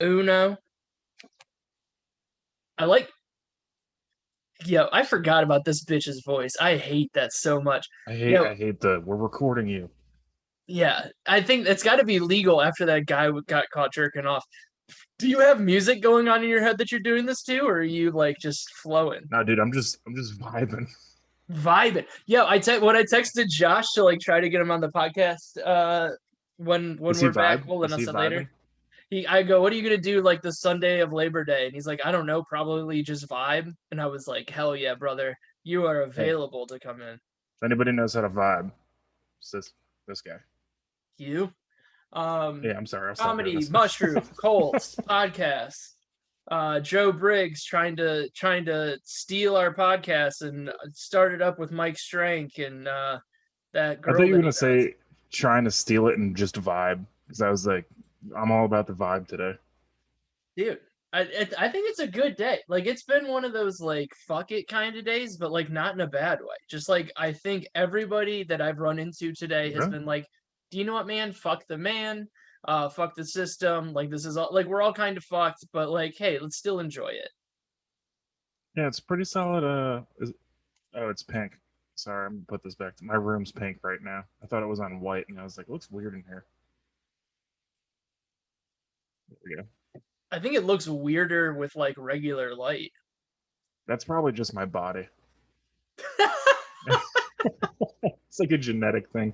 Uno. I like. Yo, I forgot about this bitch's voice. I hate that so much. Yo, I hate the we're recording you. yeah, I think it's got to be legal after that guy got caught jerking off. Do you have music going on in your head that you're doing this to, or are you like just flowing, No, dude, I'm just vibing. vibing? Yo, when I texted Josh to like try to get him on the podcast, when Is he we're back, vibe? well, then Is I he said later. vibing? I go, what are you gonna do like the Sunday of Labor Day? And he's like, I don't know, probably just vibe. And I was like, hell yeah, brother, you are Hey, available to come in. if anybody knows how to vibe, it's this guy. You, um, Yeah, I'm sorry, I'll stop doing comedy, this. mushroom, Colts, podcasts. Joe Briggs trying to steal our podcast and start it up with Mike Strank and that I thought girl you were that he gonna does. say trying to steal it and just vibe because I was like, I'm all about the vibe today. Dude, I think it's a good day. Like it's been one of those like fuck it kind of days, but like not in a bad way. Just like I think everybody that I've run into today has Really? been like, do you know what, man? Fuck the man. Fuck the system. Like this is all like we're all kind of fucked, but like, hey, let's still enjoy it. Yeah, it's pretty solid. Oh, it's pink. Sorry, I'm gonna put this back. My room's pink right now. I thought it was on white, and I was like, it looks weird in here. There we go. I think it looks weirder with like regular light. That's probably just my body. It's like a genetic thing.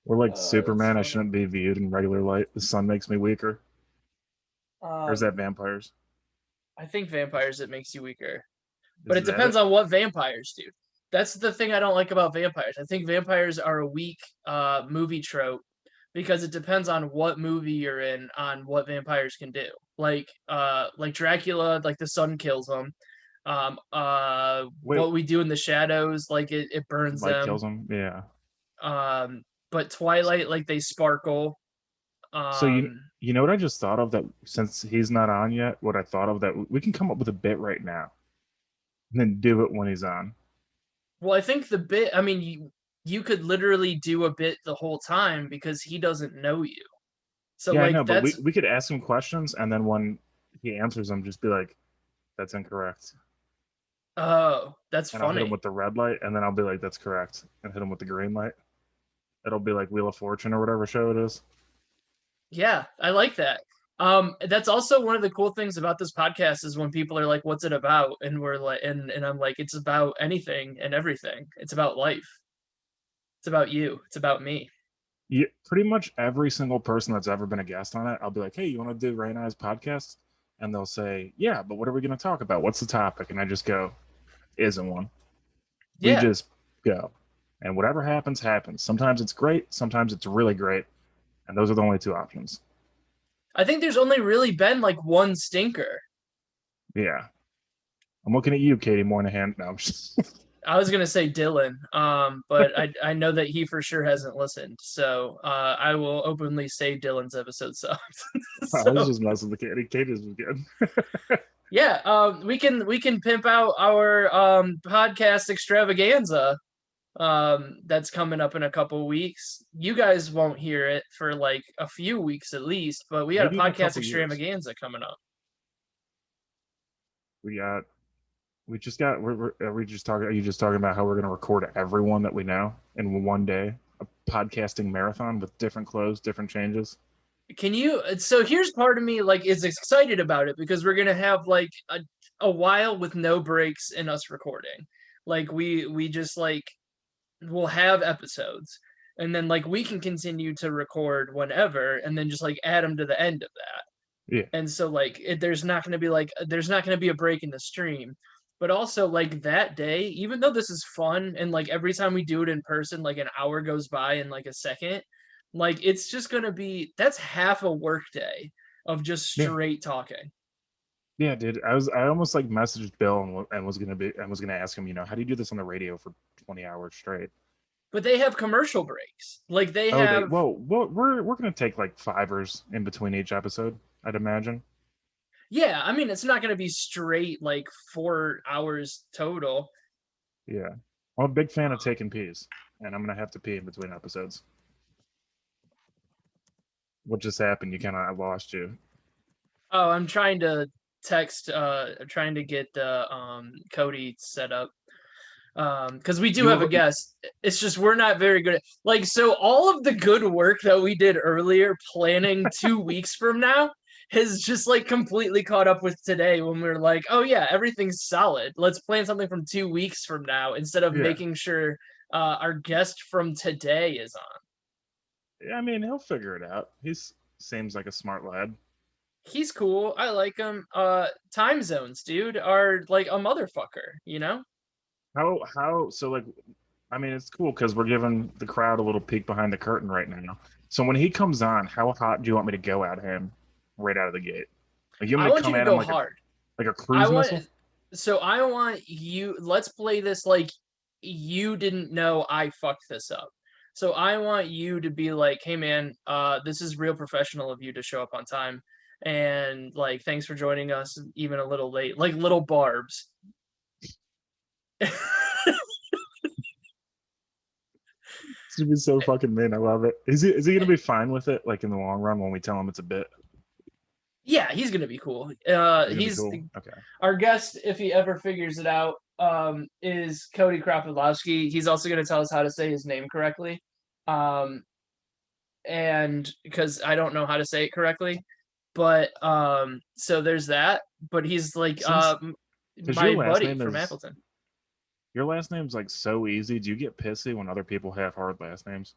Or like That's Superman, I funny. shouldn't be viewed in regular light. The sun makes me weaker. Or is Um, that vampires? I think vampires it makes you weaker. But Is it that depends it? on what vampires do. That's the thing I don't like about vampires. I think vampires are a weak movie trope because it depends on what movie you're in on what vampires can do. Like Dracula, like the sun kills them. Wait, What we do in the shadows, like it burns light them. kills them? Yeah. But Twilight, like they sparkle. So Um, you know what I just thought of that since he's not on yet, what I thought of that we can come up with a bit right now and then do it when he's on. well, I think the bit, I mean, you could literally do a bit the whole time because he doesn't know you. So Yeah, I like know, but that's we could ask him questions and then when he answers them, just be like, that's incorrect. oh, that's And I'll hit him funny. with the red light and then I'll be like, that's correct. And hit him with the green light. It'll be like Wheel of Fortune or whatever show it is. Yeah, I like that. That's also one of the cool things about this podcast is when people are like, "What's it about?" and we're like, and I'm like, "It's about anything and everything. It's about life. It's about you. It's about me." Yeah, pretty much every single person that's ever been a guest on it, I'll be like, hey, you want to do Ray and I's podcast? And they'll say, yeah, but what are we going to talk about? What's the topic? And I just go, isn't one. We Yeah, just go. And whatever happens, happens. Sometimes it's great, sometimes it's really great. And those are the only two options. I think there's only really been like one stinker. Yeah. I'm looking at you, Katie Moynihan. No, I'm just, I was gonna say Dylan, but I know that he for sure hasn't listened, so I will openly say Dylan's episode sucked. I was So just messing with Katie. Katie's was good. yeah, we can pimp out our podcast extravaganza that's coming up in a couple weeks. You guys won't hear it for like a few weeks at least, but we got a Maybe in a podcast couple years. extravaganza coming up. We got, we just got, are we just talking, are you just talking about how we're going to record everyone that we know in one day? A podcasting marathon with different clothes, different changes? Can you? So here's part of me like is excited about it because we're gonna have like a while with no breaks in us recording. Like we just like we'll have episodes and then like we can continue to record whenever and then just like add them to the end of that. Yeah. And so like there's not going to be a break in the stream. But also like that day, even though this is fun and like every time we do it in person, like an hour goes by in like a second, like it's just going to be that's half a work day of just Yeah. straight talking. Yeah, dude. I almost like messaged Bill and was gonna ask him, how do you do this on the radio for 20 hours straight? But they have commercial breaks. Like they Oh, they have well, we're gonna take like fivers in between each episode, I'd imagine. yeah, I mean it's not going to be straight like 4 hours total. Yeah. I'm a big fan of taking pees, and I'm gonna have to pee in between episodes. What just happened? You kind of I lost you. Oh, I'm trying to trying to get the Coty set up. Because we do have a You guest. It's just we're not very good at like so all of the good work that we did earlier planning 2 weeks from now has just like completely caught up with today when we are like, oh yeah, everything's solid. Let's plan something from 2 weeks from now instead of yeah. making sure our guest from today is on. I mean, he'll figure it out. He's seems like a smart lad. He's cool. I like him. Time zones, dude, are like a motherfucker, you know? How so like I mean it's cool because we're giving the crowd a little peek behind the curtain right now. So when he comes on, how hot do you want me to go at him right out of the gate? Like you want I me to want you come to at him go hard. like a I cruise want missile? so I want you let's play this like you didn't know I fucked this up. So I want you to be like, "Hey man, this is real professional of you to show up on time and like thanks for joining us even a little late." Like little barbs. It's gonna be so fucking mean. I love it. Is he gonna be fine with it? Like in the long run when we tell him it's a bit? Yeah, he's going to be cool. He's gonna be He's cool. Okay. our guest if he ever figures it out is Coty Kropidlowski. He's also going to tell us how to say his name correctly. Um and because I don't know how to say it correctly. But so there's that. But he's like Since because my buddy from Appleton. your last name's like so easy, do you get pissy when other people have hard last names?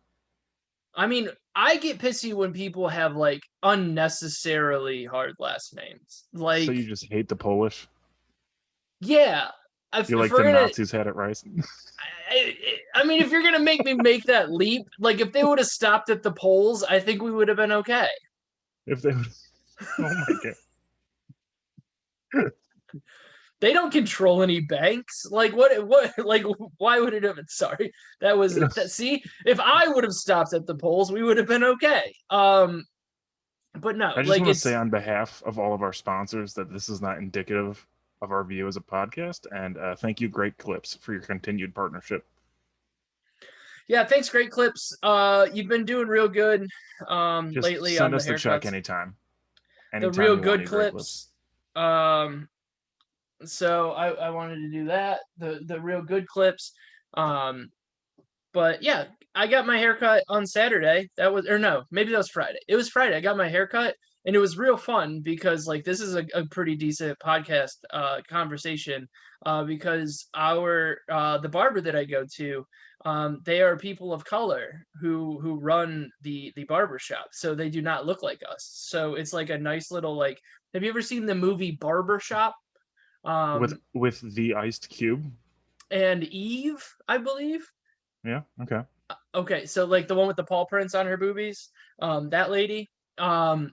I mean, I get pissy when people have like unnecessarily hard last names. So Like, you just hate the Polish? yeah, You if like we're the gonna, Nazis had it right? I mean, if you're gonna make me make that leap, like if they would have stopped at the polls, I think we would have been okay. If they would, oh my god. They don't control any banks. Like what like why would it have been sorry? That was that see, if I would have stopped at the polls, we would have been okay. But no, I just like want to say it's on behalf of all of our sponsors that this is not indicative of our view as a podcast. And thank you, Great Clips, for your continued partnership. yeah, thanks, great clips. You've been doing real good Just lately send on the us the check haircuts. anytime. The Anytime real you want good your Great Clips. clips. Um so I wanted to do that. The real good clips. Um But yeah, I got my haircut on Saturday. That was or no, maybe that was Friday. It was Friday. I got my haircut and it was real fun because like this is a pretty decent podcast conversation because our the barber that I go to they are people of color who run the barber shop. So they do not look like us. So it's like a nice little like have you ever seen the movie Barber Shop? With the iced cube. And Eve, I believe. Yeah. Okay. Okay, so like the one with the paw prints on her boobies, that lady. Um,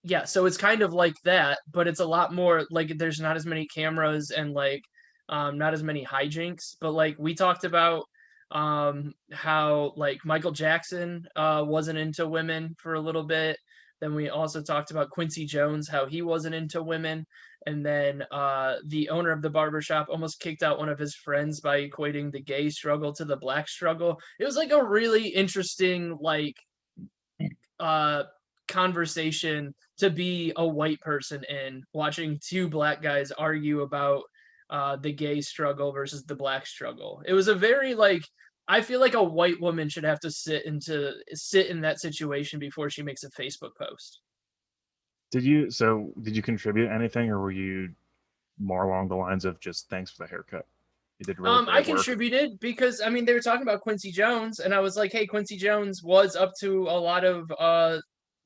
yeah, so it's kind of like that, but it's a lot more like there's not as many cameras and like not as many hijinks. But like we talked about how like Michael Jackson wasn't into women for a little bit. Then we also talked about Quincy Jones, how he wasn't into women. And then the owner of the barbershop almost kicked out one of his friends by equating the gay struggle to the black struggle. It was like a really interesting like uh conversation to be a white person in watching two black guys argue about the gay struggle versus the black struggle. It was a very like I feel like a white woman should have to sit in that situation before she makes a Facebook post. Did you contribute anything, or were you more along the lines of just thanks for the haircut? You did really I great work. contributed because I mean they were talking about Quincy Jones, and I was like, hey, Quincy Jones was up to a lot of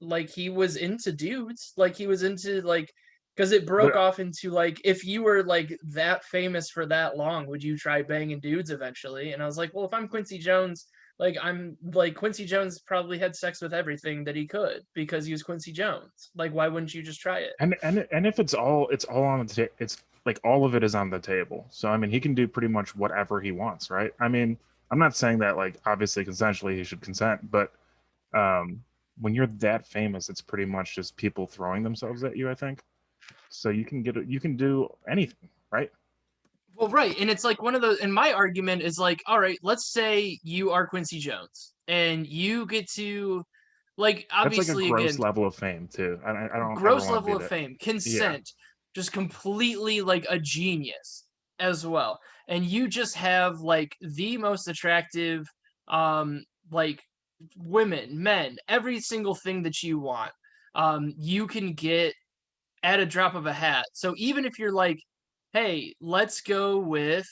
like he was into dudes, like he was into like because it broke But off into like if you were like that famous for that long, would you try banging dudes eventually? And I was like, well, if I'm Quincy Jones, like I'm like Quincy Jones probably had sex with everything that he could because he was Quincy Jones. Like, why wouldn't you just try it? and if it's all on it's like all of it is on the table. So I mean, he can do pretty much whatever he wants, right? I mean, I'm not saying that like obviously consensually he should consent, but um, when you're that famous, it's pretty much just people throwing themselves at you. I think so. You can do anything, right? Well, right. And it's like one of those, and my argument is like, all right, let's say you are Quincy Jones and you get to Like, That's like a obviously, gross again, level of fame too. I don't ever gross want to level be of that. fame, Yeah. consent, just completely like a genius as well. And you just have like the most attractive like women, men, every single thing that you want. You can get at a drop of a hat. So even if you're like, hey, let's go with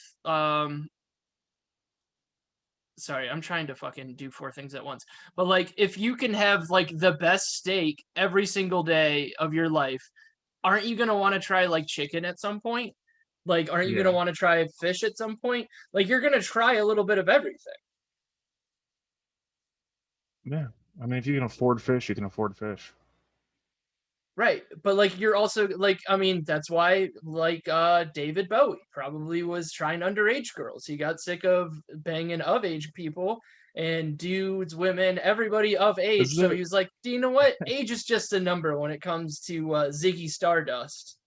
sorry, I'm trying to fucking do four things at once. But like if you can have like the best steak every single day of your life, aren't you going to want to try like chicken at some point? Like aren't you going to Yeah. want to try fish at some point? Like you're going to try a little bit of everything. Yeah. I mean, if you can afford fish, you can afford fish. Right. But like you're also like I mean that's why like David Bowie probably was trying underage girls. He got sick of banging of age people and dudes, women, everybody of age. Is So there he was like, "Do you know what? Age is just a number when it comes to Ziggy Stardust.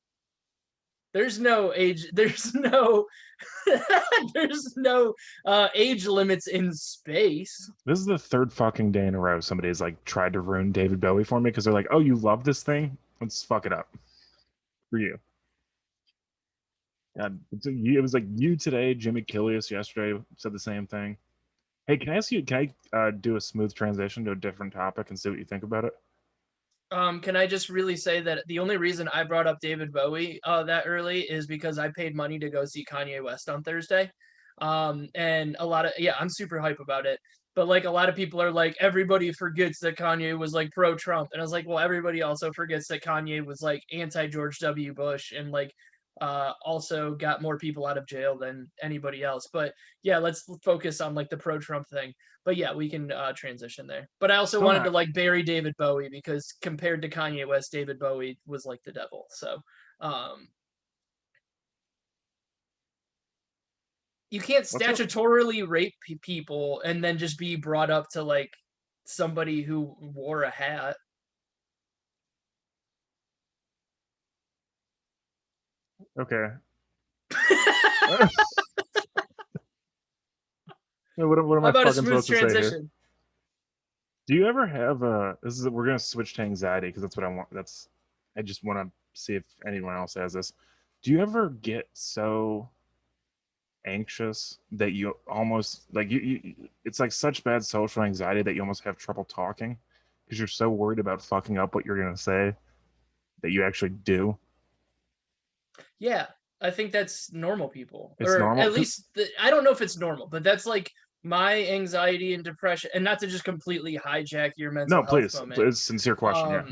There's no age there's no there's no age limits in space." this is the third fucking day in a row somebody's like tried to ruin David Bowie for me because they're like, "Oh, you love this thing? Let's fuck it up for you." Yeah, it was like you today, Jimmy Killius yesterday said the same thing. Hey, can I ask you? Can I do a smooth transition to a different topic and see what you think about it? Can I just really say that the only reason I brought up David Bowie that early is because I paid money to go see Kanye West on Thursday. And a lot of yeah, I'm super hype about it. But like a lot of people are like, everybody forgets that Kanye was like pro Trump. And I was like, well, everybody also forgets that Kanye was like anti George W. Bush and like also got more people out of jail than anybody else. But yeah, let's focus on like the pro Trump thing. But yeah, we can transition there. But I also Still wanted to not like bury David Bowie because compared to Kanye West, David Bowie was like the devil. So um, you can't what's up. statutorily rape people and then just be brought up to like somebody who wore a hat. Okay. What am How I about a fucking smooth supposed to say here? transition? Do you ever have a? This is we're gonna switch to anxiety because that's what I want. That's I just want to see if anyone else has this. Do you ever get so anxious that you almost like it's like such bad social anxiety that you almost have trouble talking because you're so worried about fucking up what you're gonna say that you actually do? Yeah, I think that's normal people, It's or normal. at least I don't know if it's normal, but that's like my anxiety and depression. And not to just completely hijack your mental No, health please, moment, it's a sincere question. Yeah,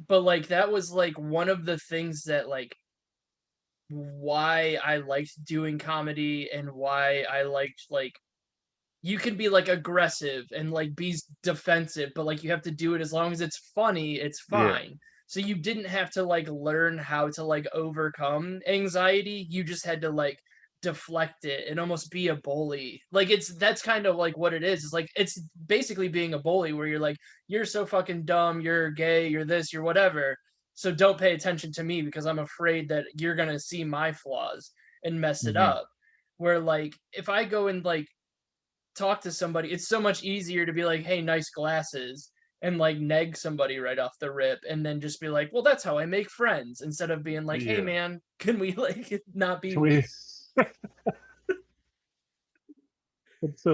but like that was like one of the things that like why I liked doing comedy and why I liked like you can be like aggressive and like be defensive, but like you have to do it as long as it's funny, it's yeah, fine. So you didn't have to like learn how to like overcome anxiety. You just had to like deflect it and almost be a bully. Like it's that's kind of like what it is. It's like it's basically being a bully where you're like, you're so fucking dumb, you're gay, you're this, you're whatever. So don't pay attention to me because I'm afraid that you're gonna see my flaws and mess it hmm up. Where like if I go and like talk to somebody, it's so much easier to be like, "Hey, nice glasses," and like neg somebody right off the rip, and then just be like, "Well, that's how I make friends," instead of being like, "Hey, yeah. man, can we like not be Can we? mean?" It's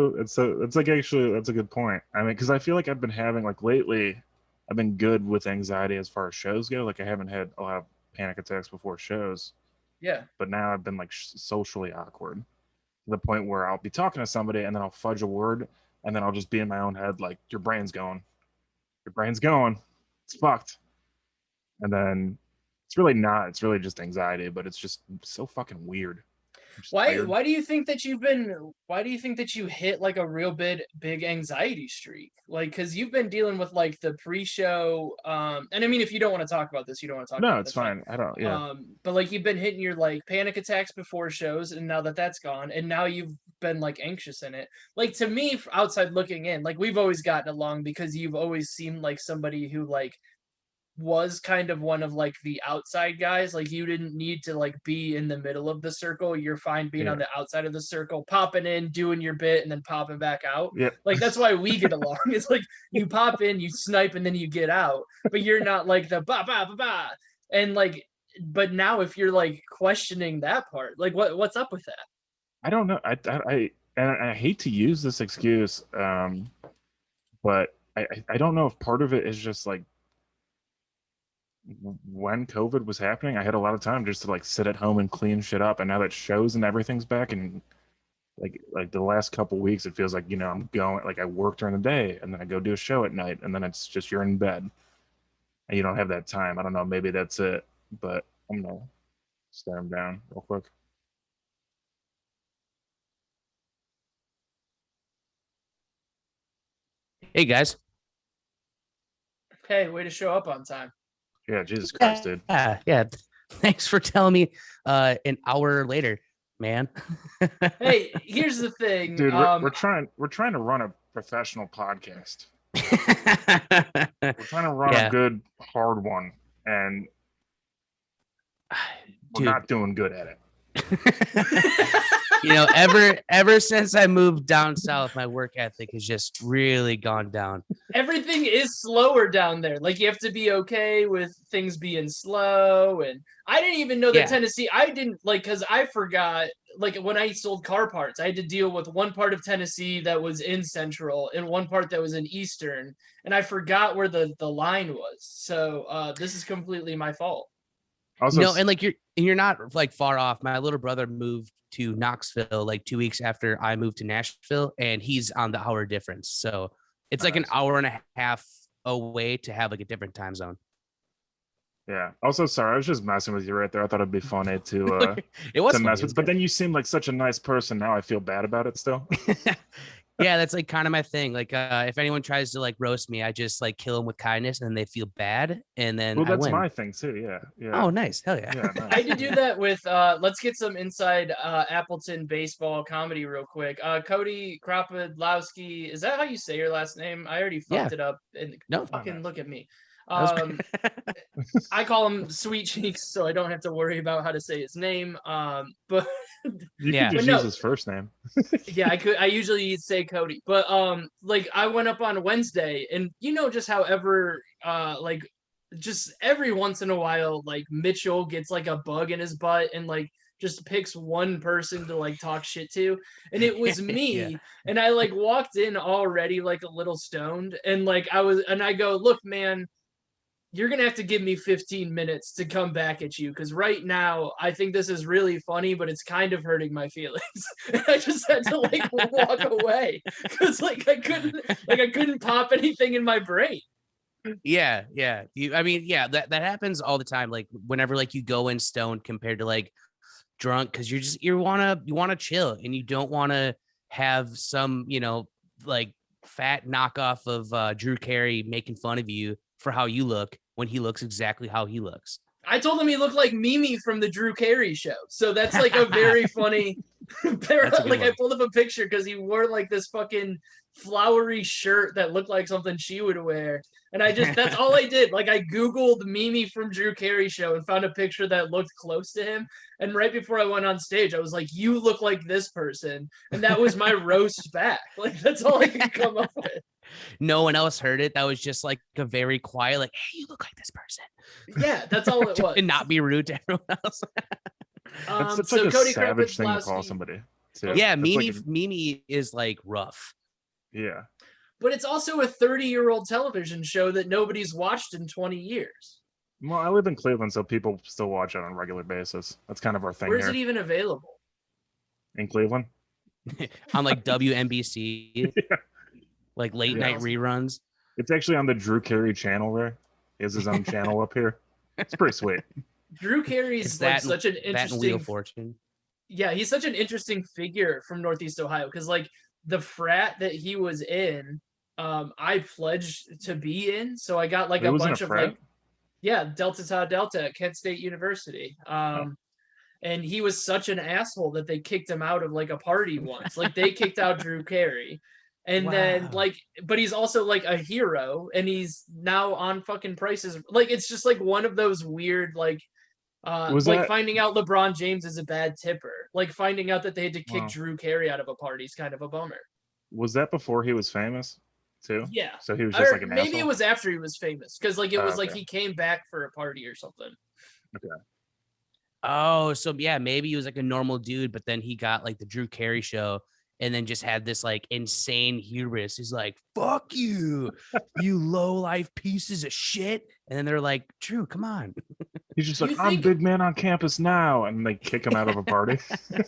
like actually that's a good point. I mean, because I feel like I've been having like lately, I've been good with anxiety as far as shows go. Like I haven't had a lot of panic attacks before shows, Yeah, but now I've been like socially awkward to the point where I'll be talking to somebody and then I'll fudge a word and then I'll just be in my own head like your brain's going, it's fucked, and then it's really not. It's really just anxiety, but it's just so fucking weird. I'm just why tired. why do you think that you've been why do you think that you hit like a real big anxiety streak? Like cuz you've been dealing with like the pre-show and I mean if you don't want to talk about this, you don't want to talk No, about it, it's that's fine. fine. I don't. Yeah. But like you've been hitting your like panic attacks before shows and now that that's gone and now you've been like anxious in it. Like to me outside looking in, like we've always gotten along because you've always seemed like somebody who like was kind of one of like the outside guys. Like you didn't need to like be in the middle of the circle. You're fine being on Yeah. the outside of the circle, popping in, doing your bit, and then popping back out. Yep. Like that's why we get along. It's like you pop in, you snipe, and then you get out. But you're not like the ba ba ba ba. And like, but now if you're like questioning that part, like what's up with that? I don't know. I hate to use this excuse, but I don't know if part of it is just like when COVID was happening, I had a lot of time just to like sit at home and clean shit up. And now that shows and everything's back, and like the last couple weeks, it feels like, you know, I'm going, like I work during the day and then I go do a show at night, and then it's just you're in bed and you don't have that time. I don't know, maybe that's it, but I'm gonna stare him down real quick. Hey guys. Hey, way to show up on time. Yeah, Jesus Christ, dude. Yeah. Thanks for telling me an hour later, man. Hey, here's the thing, Dude, we're trying to run a professional podcast. We're trying to run a good hard one, and we're not doing good at it. You know, ever since I moved down south, my work ethic has just really gone down. Everything is slower down there. Like you have to be okay with things being slow. And I didn't even know that Tennessee, I didn't like, because I forgot, like when I sold car parts, I had to deal with one part of Tennessee that was in central and one part that was in eastern, and I forgot where the line was. So this is completely my fault. Also, no, and like you're not like far off. My little brother moved to Knoxville like 2 weeks after I moved to Nashville, and he's on the hour difference. So it's like an hour and a half away to have like a different time zone. Yeah. Also, sorry, I was just messing with you right there. I thought it'd be funny to it was to funny, mess with, but then you seem like such a nice person. Now I feel bad about it still. Yeah, that's like kind of my thing. Like if anyone tries to like roast me, I just like kill them with kindness, and then they feel bad, and then well, that's I win. my thing too. Yeah. Oh, nice. Hell yeah. Nice. I had to do that with let's get some inside Appleton baseball comedy real quick. Coty Kropidlowski, is that how you say your last name? I already fucked it up. And no, fucking look at me. I call him Sweet Cheeks, so I don't have to worry about how to say his name. But you can just use his first name. Yeah, I usually say Coty, but like I went up on Wednesday, and you know just however like just every once in a while, like Mitchell gets like a bug in his butt and like just picks one person to like talk shit to, and it was me. And I like walked in already like a little stoned, and like I go, look, man, you're going to have to give me 15 minutes to come back at you, because right now I think this is really funny, but it's kind of hurting my feelings. And I just had to like walk away because like I couldn't pop anything in my brain. Yeah. I mean, that happens all the time. Like whenever like you go in stoned compared to like drunk, because you want to chill, and you don't want to have some, you know, like fat knockoff of Drew Carey making fun of you for how you look when he looks exactly how he looks. I told him he looked like Mimi from the Drew Carey show. So that's like a very funny like I pulled up a picture because he wore like this fucking flowery shirt that looked like something she would wear. And that's all I did. Like I Googled Mimi from Drew Carey show and found a picture that looked close to him. And right before I went on stage, I was like, you look like this person. And that was my roast back. Like that's all I could come up with. No one else heard it. That was just like a very quiet, like, hey, you look like this person. Yeah, that's all it was. And not be rude to everyone else. That's so like a Coty savage thing to call somebody. Too. Yeah, Mimi is like rough. Yeah. But it's also a 30-year-old television show that nobody's watched in 20 years. Well, I live in Cleveland, so people still watch it on a regular basis. That's kind of our thing. Where is it even available? In Cleveland? On like WNBC. Yeah. Like late night reruns. It's actually on the Drew Carey channel there. He has his own channel up here. It's pretty sweet. Drew Carey's like such an interesting Wheel of Fortune. Yeah, he's such an interesting figure from Northeast Ohio, because like the frat that he was in, I pledged to be in. So I got like a bunch of like Delta Tau Delta at Kent State University. And he was such an asshole that they kicked him out of like a party once. Like they kicked out Drew Carey. And then Wow. like, but he's also like a hero, and he's now on fucking Prices. Like, it's just like one of those weird Was like that finding out LeBron James is a bad tipper, like finding out that they had to kick wow? Drew Carey out of a party is kind of a bummer. Was that before he was famous too? Yeah. So he was just Or like an maybe it asshole. was after he was famous, because like it Oh, was like okay. he came back for a party or something. Okay. Oh, so yeah, maybe he was like a normal dude, but then he got like the Drew Carey show and then just had this like insane hubris. He's like, fuck you, you low life pieces of shit. And then they're like, Drew, come on. He's just like, You I'm think, big man on campus now, and they kick him out of a party.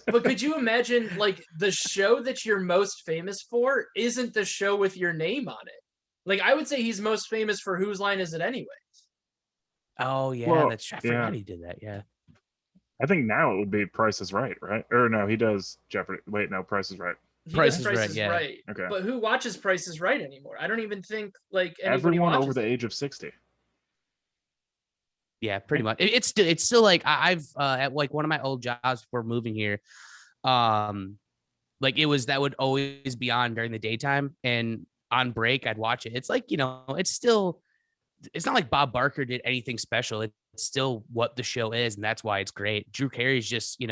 but could you imagine like the show that you're most famous for isn't the show with your name on it? Like, I would say he's most famous for Whose Line Is It Anyway? Oh, yeah, Well, that's I yeah. forgot he did that. Yeah. I think now it would be Price is Right, right? Or no, he does Jeopardy. Wait, no, Price is Right. He Price does is Price Right, is yeah. Right. Okay. But who watches Price is Right anymore? I don't even think like anybody Everyone watches over the it. age of 60. Yeah, pretty much. It's still like I've at like one of my old jobs before moving here, like it was that would always be on during the daytime, and on break I'd watch it. It's like, it's not like Bob Barker did anything special. It's still what the show is, and that's why it's great. Drew Carey's just,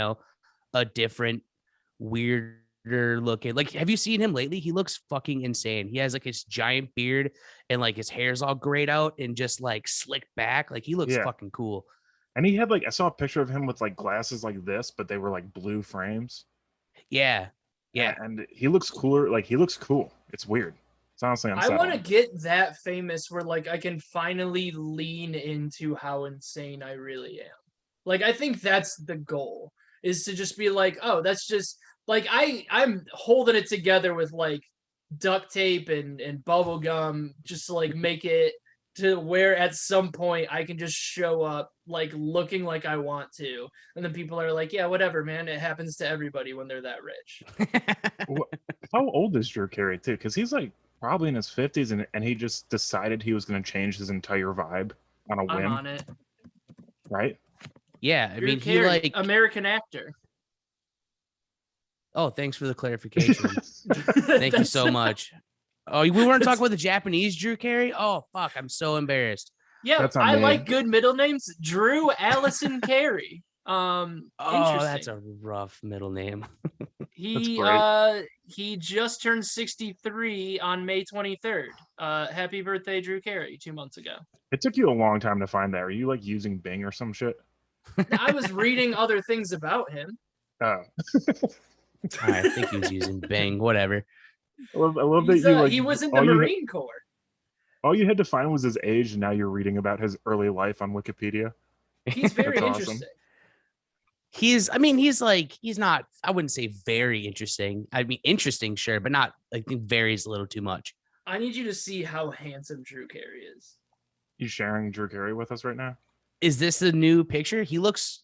a different, weirder looking. Like, have you seen him lately? He looks fucking insane. He has like his giant beard and like his hair's all grayed out and just like slicked back. Like, he looks Yeah. fucking cool. And he had like, I saw a picture of him with like glasses like this, but they were like blue frames. Yeah. Yeah. And he looks cooler. Like, he looks cool. It's weird. It's honestly I unsettling. want to get that famous where like I can finally lean into how insane I really am. Like, I think that's the goal, is to just be like, oh, that's just like I'm holding it together with like duct tape and bubble gum just to like make it to where at some point I can just show up like looking like I want to. And then people are like, yeah, whatever, man. It happens to everybody when they're that rich. How old is Drew Carey too? Because he's like probably in his 50s, and he just decided he was going to change his entire vibe on a I'm whim, on it. right? Yeah. I Drew mean, he Carey, like, American actor. oh, thanks for the clarification. Thank you so much. Oh, we weren't talking about the Japanese Drew Carey? Oh, fuck. I'm so embarrassed. Yeah, That's on I me. like good middle names. Drew Allison Carey. Oh, Interesting. that's a rough middle name. He just turned 63 on May 23rd. Happy birthday, Drew Carey, 2 months ago. It took you a long time to find that. Are you like using Bing or some shit? I was reading other things about him. Oh. I think he was using Bing, whatever. I love that He's, you like. he was in the all Marine Corps. All you had to find was his age, and now you're reading about his early life on Wikipedia. He's very That's awesome. interesting. He's not, I wouldn't say very interesting. I mean, interesting, sure, but not, I think varies a little too much. I need you to see how handsome Drew Carey is. You sharing Drew Carey with us right now? Is this the new picture? He looks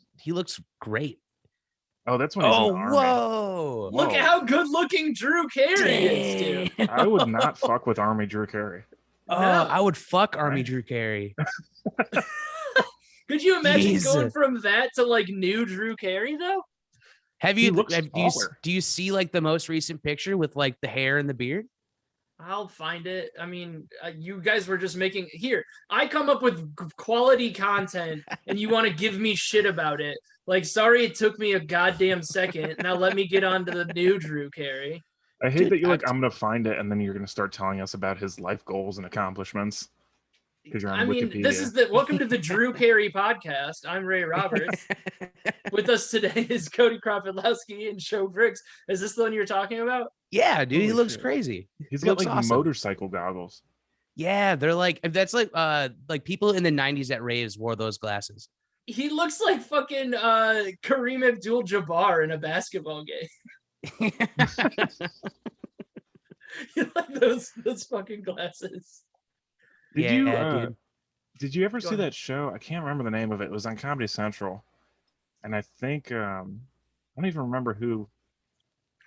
great. Oh, that's when he's in the army. Whoa. Look at how good looking Drew Carey is, dude. I would not fuck with Army Drew Carey. Oh, No. I would fuck Army Right. Drew Carey. Could you imagine Jesus. going from that to like new Drew Carey though? Have He you, looks do you see like the most recent picture with like the hair and the beard? I'll find it. I mean, you guys were just making here. I come up with quality content, and you want to give me shit about it. Like, sorry, it took me a goddamn second. Now let me get on to the new Drew Carey. I hate Dude, that you're like, I'm gonna find it, and then you're gonna start telling us about his life goals and accomplishments because you're on I mean, Wikipedia. this is the welcome to the Drew Carey podcast. I'm Ray Roberts. With us today is Coty Kropidlowski and Joe Briggs. Is this the one you're talking about? Yeah, dude, he Holy looks shit. crazy. He's He got looks like awesome. motorcycle goggles. Yeah, they're like, that's like people in the 90s at raves wore those glasses. He looks like fucking Kareem Abdul-Jabbar in a basketball game. You like those fucking glasses. Did you dude. did you ever Go see ahead. that show? I can't remember the name of it. It was on Comedy Central, and I think I don't even remember who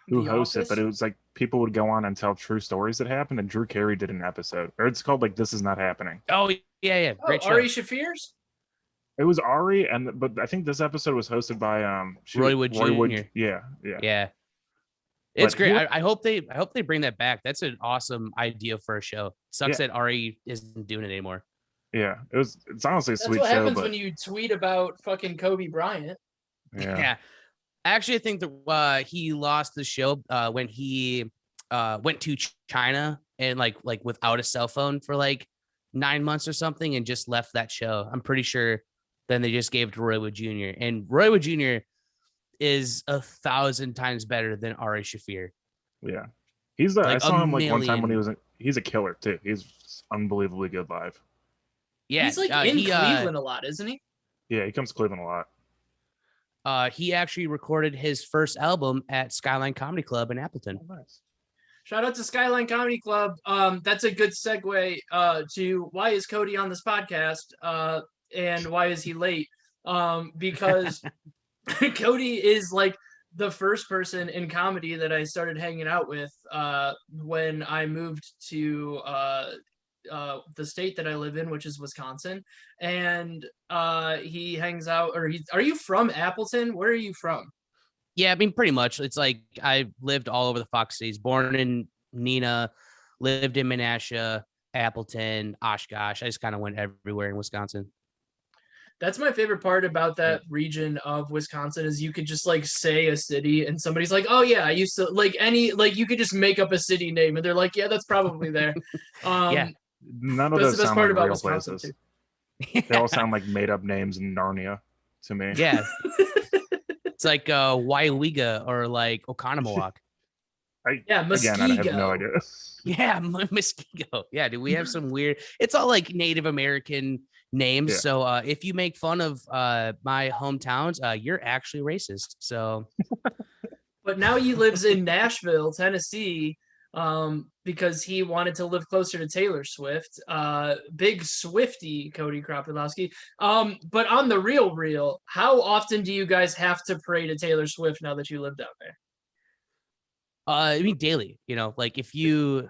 The hosts it, but it Office? was like people would go on and tell true stories that happened, and Drew Carey did an episode, or it's called like "This Is Not Happening." Oh yeah, Oh, great show. Ari Shafir's? It was Ari, but I think this episode was hosted by Roy Wood Jr.. Yeah. Yeah. It's But great. I hope they bring that back. That's an awesome idea for a show. Sucks Yeah. that Ari isn't doing it anymore. yeah, it's honestly a That's sweet what show, happens but when you tweet about fucking Kobe Bryant. yeah. Yeah. Actually, I think that he lost the show when he went to China and like without a cell phone for like 9 months or something and just left that show. I'm pretty sure then they just gave it to Roy Wood Jr. And Roy Wood Jr. is 1,000 times better than Ari Shafir. Yeah. I Like a saw him like one time when million. he's a killer too. He's unbelievably good live. Yeah, He's like in Cleveland a lot, isn't he? Yeah, he comes to Cleveland a lot. He actually recorded his first album at Skyline Comedy Club in Appleton. Oh, nice. Shout out to Skyline Comedy Club. That's a good segue to why is Coty on this podcast and why is he late? Because Coty is like the first person in comedy that I started hanging out with when I moved to the state that I live in, which is Wisconsin. And he hangs out, are you from Appleton? Where are you from? Yeah, I mean, pretty much. It's like I lived all over the Fox Cities. Born in Neenah, lived in Menasha, Appleton, Oshkosh. I just kind of went everywhere in Wisconsin. That's my favorite part about that region of Wisconsin is you could just like say a city and somebody's like, oh yeah, I used to like you could just make up a city name and they're like, yeah, that's probably there. Yeah. None of That's those the best sound part like about real Wisconsin places. too. They all sound like made up names in Narnia to me. Yeah. It's like Waiwiga or like Oconomowoc. Yeah, Again, I have no Muskego. idea. Yeah, Muskego. Yeah, do we have some weird? It's all like Native American names. Yeah. So if you make fun of my hometowns, you're actually racist. So, But now he lives in Nashville, Tennessee, because he wanted to live closer to Taylor Swift. Big Swifty, Coty Kropidlowski. But on the real, how often do you guys have to pray to Taylor Swift now that you live down there? I mean, daily. You know, like if you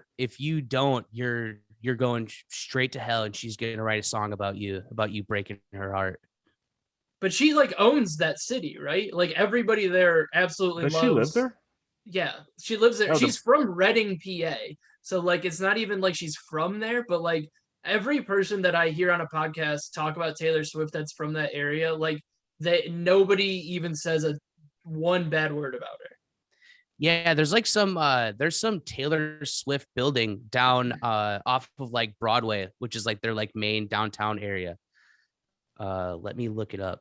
don't, you're going straight to hell, and she's gonna write a song about you breaking her heart. But she like owns that city, right? Like everybody there absolutely Does loves. she live there? Yeah, she lives there. Oh, She's from Reading, PA. So like it's not even like she's from there, but like every person that I hear on a podcast talk about Taylor Swift that's from that area, like nobody even says a one bad word about her. Yeah, there's like some Taylor Swift building down off of like Broadway, which is like their like main downtown area. Let me look it up.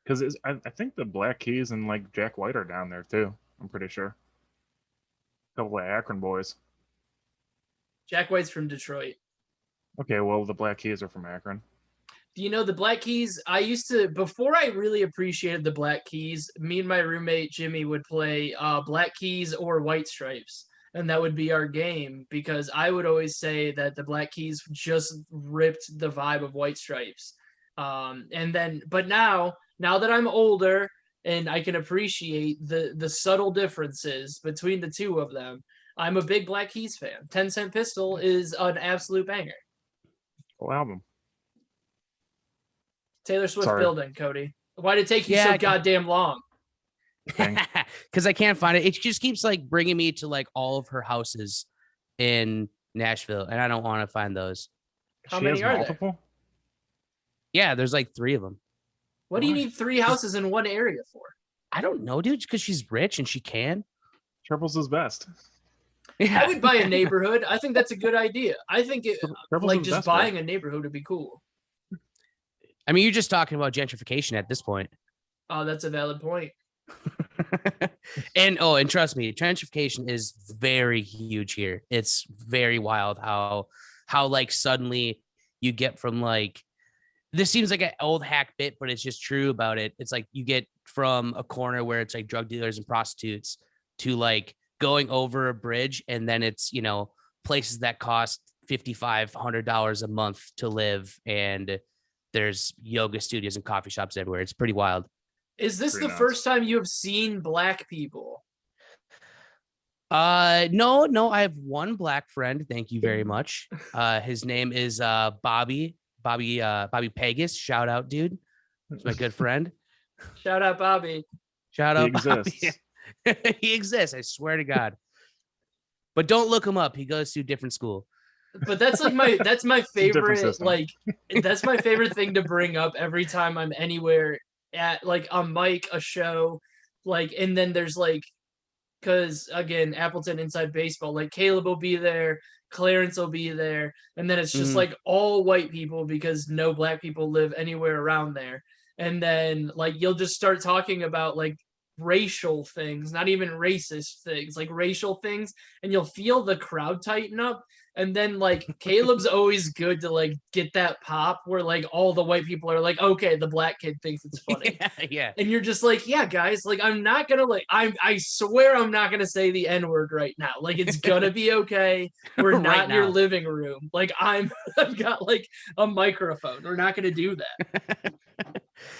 Because I think the Black Keys and like Jack White are down there too. I'm pretty sure. A couple of Akron boys. Jack White's from Detroit. Okay, well the Black Keys are from Akron. Do you know the Black Keys? I used to, before I really appreciated the Black Keys, me and my roommate Jimmy would play Black Keys or White Stripes. And that would be our game because I would always say that the Black Keys just ripped the vibe of White Stripes. But now that I'm older and I can appreciate the subtle differences between the two of them, I'm a big Black Keys fan. 10 Cent Pistol is an absolute banger. Whole album. Taylor Swift Sorry. building, Coty. Why did it take you so goddamn long? Because I can't find it. It just keeps like bringing me to like all of her houses in Nashville, and I don't want to find those. How many are there? Yeah, there's like 3 of them. What do you need 3 houses in one area for? I don't know, dude. Because she's rich and she can. Triples is best. I would buy a neighborhood. I think that's a good idea. I think like just buying a neighborhood would be cool. I mean, you're just talking about gentrification at this point. Oh, that's a valid point. And trust me, gentrification is very huge here. It's very wild how like suddenly you get from like, this seems like an old hack bit, but it's just true about it. It's like you get from a corner where it's like drug dealers and prostitutes to like going over a bridge, and then it's, you know, places that cost $5,500 a month to live, and there's yoga studios and coffee shops everywhere. It's pretty wild. Is this the first time you have seen Black people? No, I have one Black friend. Thank you very much. His name is Bobby Pegas. Shout out, dude. He's my good friend. Shout out, Bobby. Shout out, Bobby. He exists. I swear to God. But don't look him up. He goes to a different school. But that's like that's my favorite system. like that's my favorite thing to bring up every time I'm anywhere at like a mic, a show, like, and then there's like, because again, Appleton Inside Baseball, like Caleb will be there, Clarence will be there, and then it's just Mhm. like all white people because no black people live anywhere around there. And then like you'll just start talking about like racial things, not even racist things, like racial things, and you'll feel the crowd tighten up. And then like Caleb's always good to like get that pop where like all the white people are like, okay, the black kid thinks it's funny. Yeah. And you're just like, yeah, guys, like I'm not gonna like I swear I'm not gonna say the N-word right now. Like it's gonna be okay. We're Right not in your now. living room. Like I've got like a microphone. We're not gonna do that.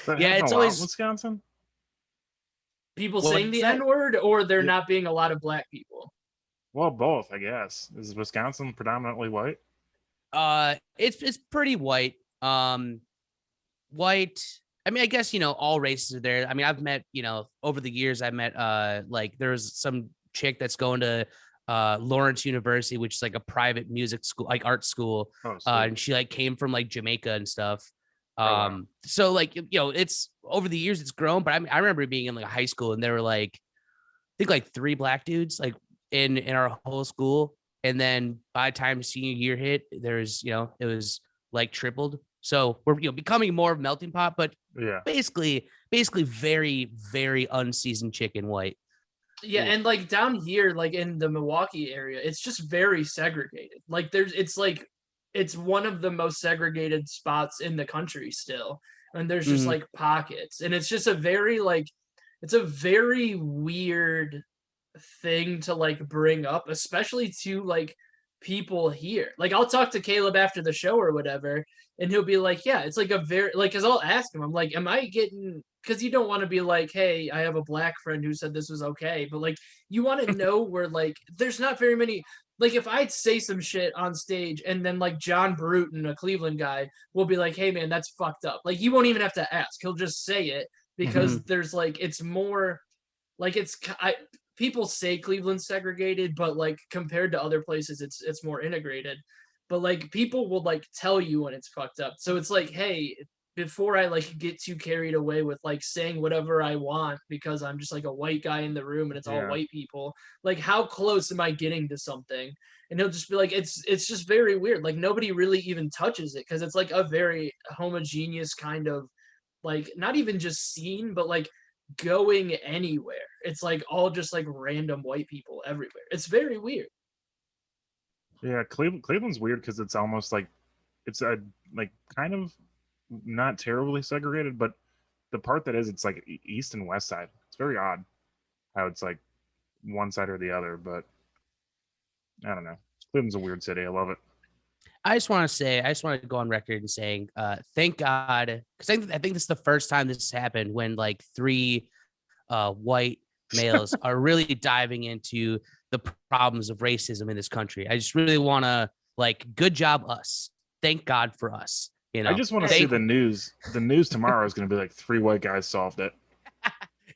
That Yeah, happened it's a lot in always Wisconsin. People What's saying the that? N-word or there Yeah. not being a lot of black people. Well, both, I guess. Is Wisconsin predominantly white? It's pretty white. White. I mean, I guess all races are there. I mean, I've met over the years. I met like there's some chick that's going to Lawrence University, which is like a private music school, like art school. Oh, sweet. And she like came from like Jamaica and stuff. wow. So like it's over the years it's grown. But I remember being in like high school and there were like I think like 3 black dudes like in our whole school. And then by the time senior year hit, there's it was like tripled. So we're becoming more of a melting pot, but Yeah. basically very, very unseasoned chicken white. Yeah, and like down here, like in the Milwaukee area, it's just very segregated. Like it's one of the most segregated spots in the country still. And there's just Mhm. like pockets. And it's just a very like it's a very weird thing to like bring up, especially to like people here. Like I'll talk to Caleb after the show or whatever, and he'll be like, yeah, it's like a very like because I'll ask him, I'm like, am I getting because you don't want to be like, hey, I have a black friend who said this was okay, but like you want to know where like there's not very many like if I'd say some shit on stage and then like John Bruton, a Cleveland guy, will be like, hey man, that's fucked up. Like you won't even have to ask. He'll just say it because there's like it's more like people say Cleveland's segregated, but like compared to other places, it's more integrated. But like people will like tell you when it's fucked up. So it's like, hey, before I like get too carried away with like saying whatever I want because I'm just like a white guy in the room and it's all Yeah. white people, like how close am I getting to something? And he'll just be like, it's just very weird. Like nobody really even touches it because it's like a very homogeneous kind of like not even just scene, but like going anywhere. It's like all just like random white people everywhere. It's very weird. Yeah, Cleveland's weird because it's almost like it's a like kind of not terribly segregated, but the part that is, it's like east and west side. It's very odd how it's like one side or the other, but I don't know. Cleveland's a weird city. I love it. I just want to go on record and saying, thank God, because I think this is the first time this has happened when like 3 white males are really diving into the problems of racism in this country. I just really want to like, good job us. Thank God for us. I just want to see the news. The news tomorrow is going to be like 3 white guys solved it.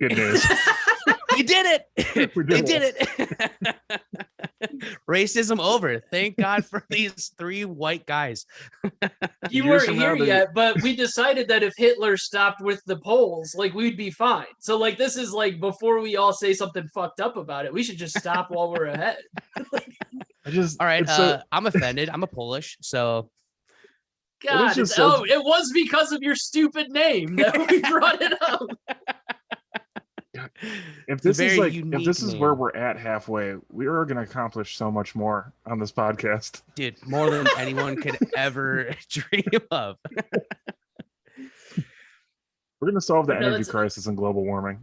Good news. We did it. We They did did it. Racism over. Thank God for these 3 white guys. You Years weren't from here now, yet, but we decided that if Hitler stopped with the Poles, like we'd be fine. So like this is like before we all say something fucked up about it, we should just stop while we're ahead. All right. I'm offended. I'm a Polish, so God, just it was because of your stupid name that we brought it up. If this is like if unique this is where name. we're at halfway, we are going to accomplish so much more on this podcast. Dude, more than anyone could ever dream of. We're going to solve the No, energy that's- crisis and global warming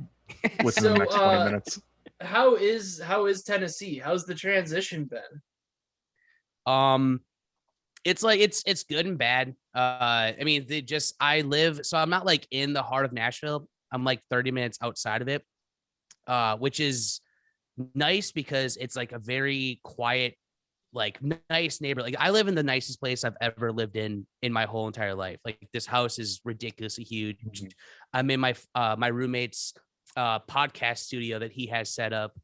within So, the next 20 minutes. How is Tennessee? How's the transition been? It's like it's good and bad. I mean, I'm not like in the heart of Nashville. I'm like 30 minutes outside of it, which is nice because it's like a very quiet, like nice neighbor. Like I live in the nicest place I've ever lived in my whole entire life. Like this house is ridiculously huge. Mhm. I'm in my roommate's podcast studio that he has set up.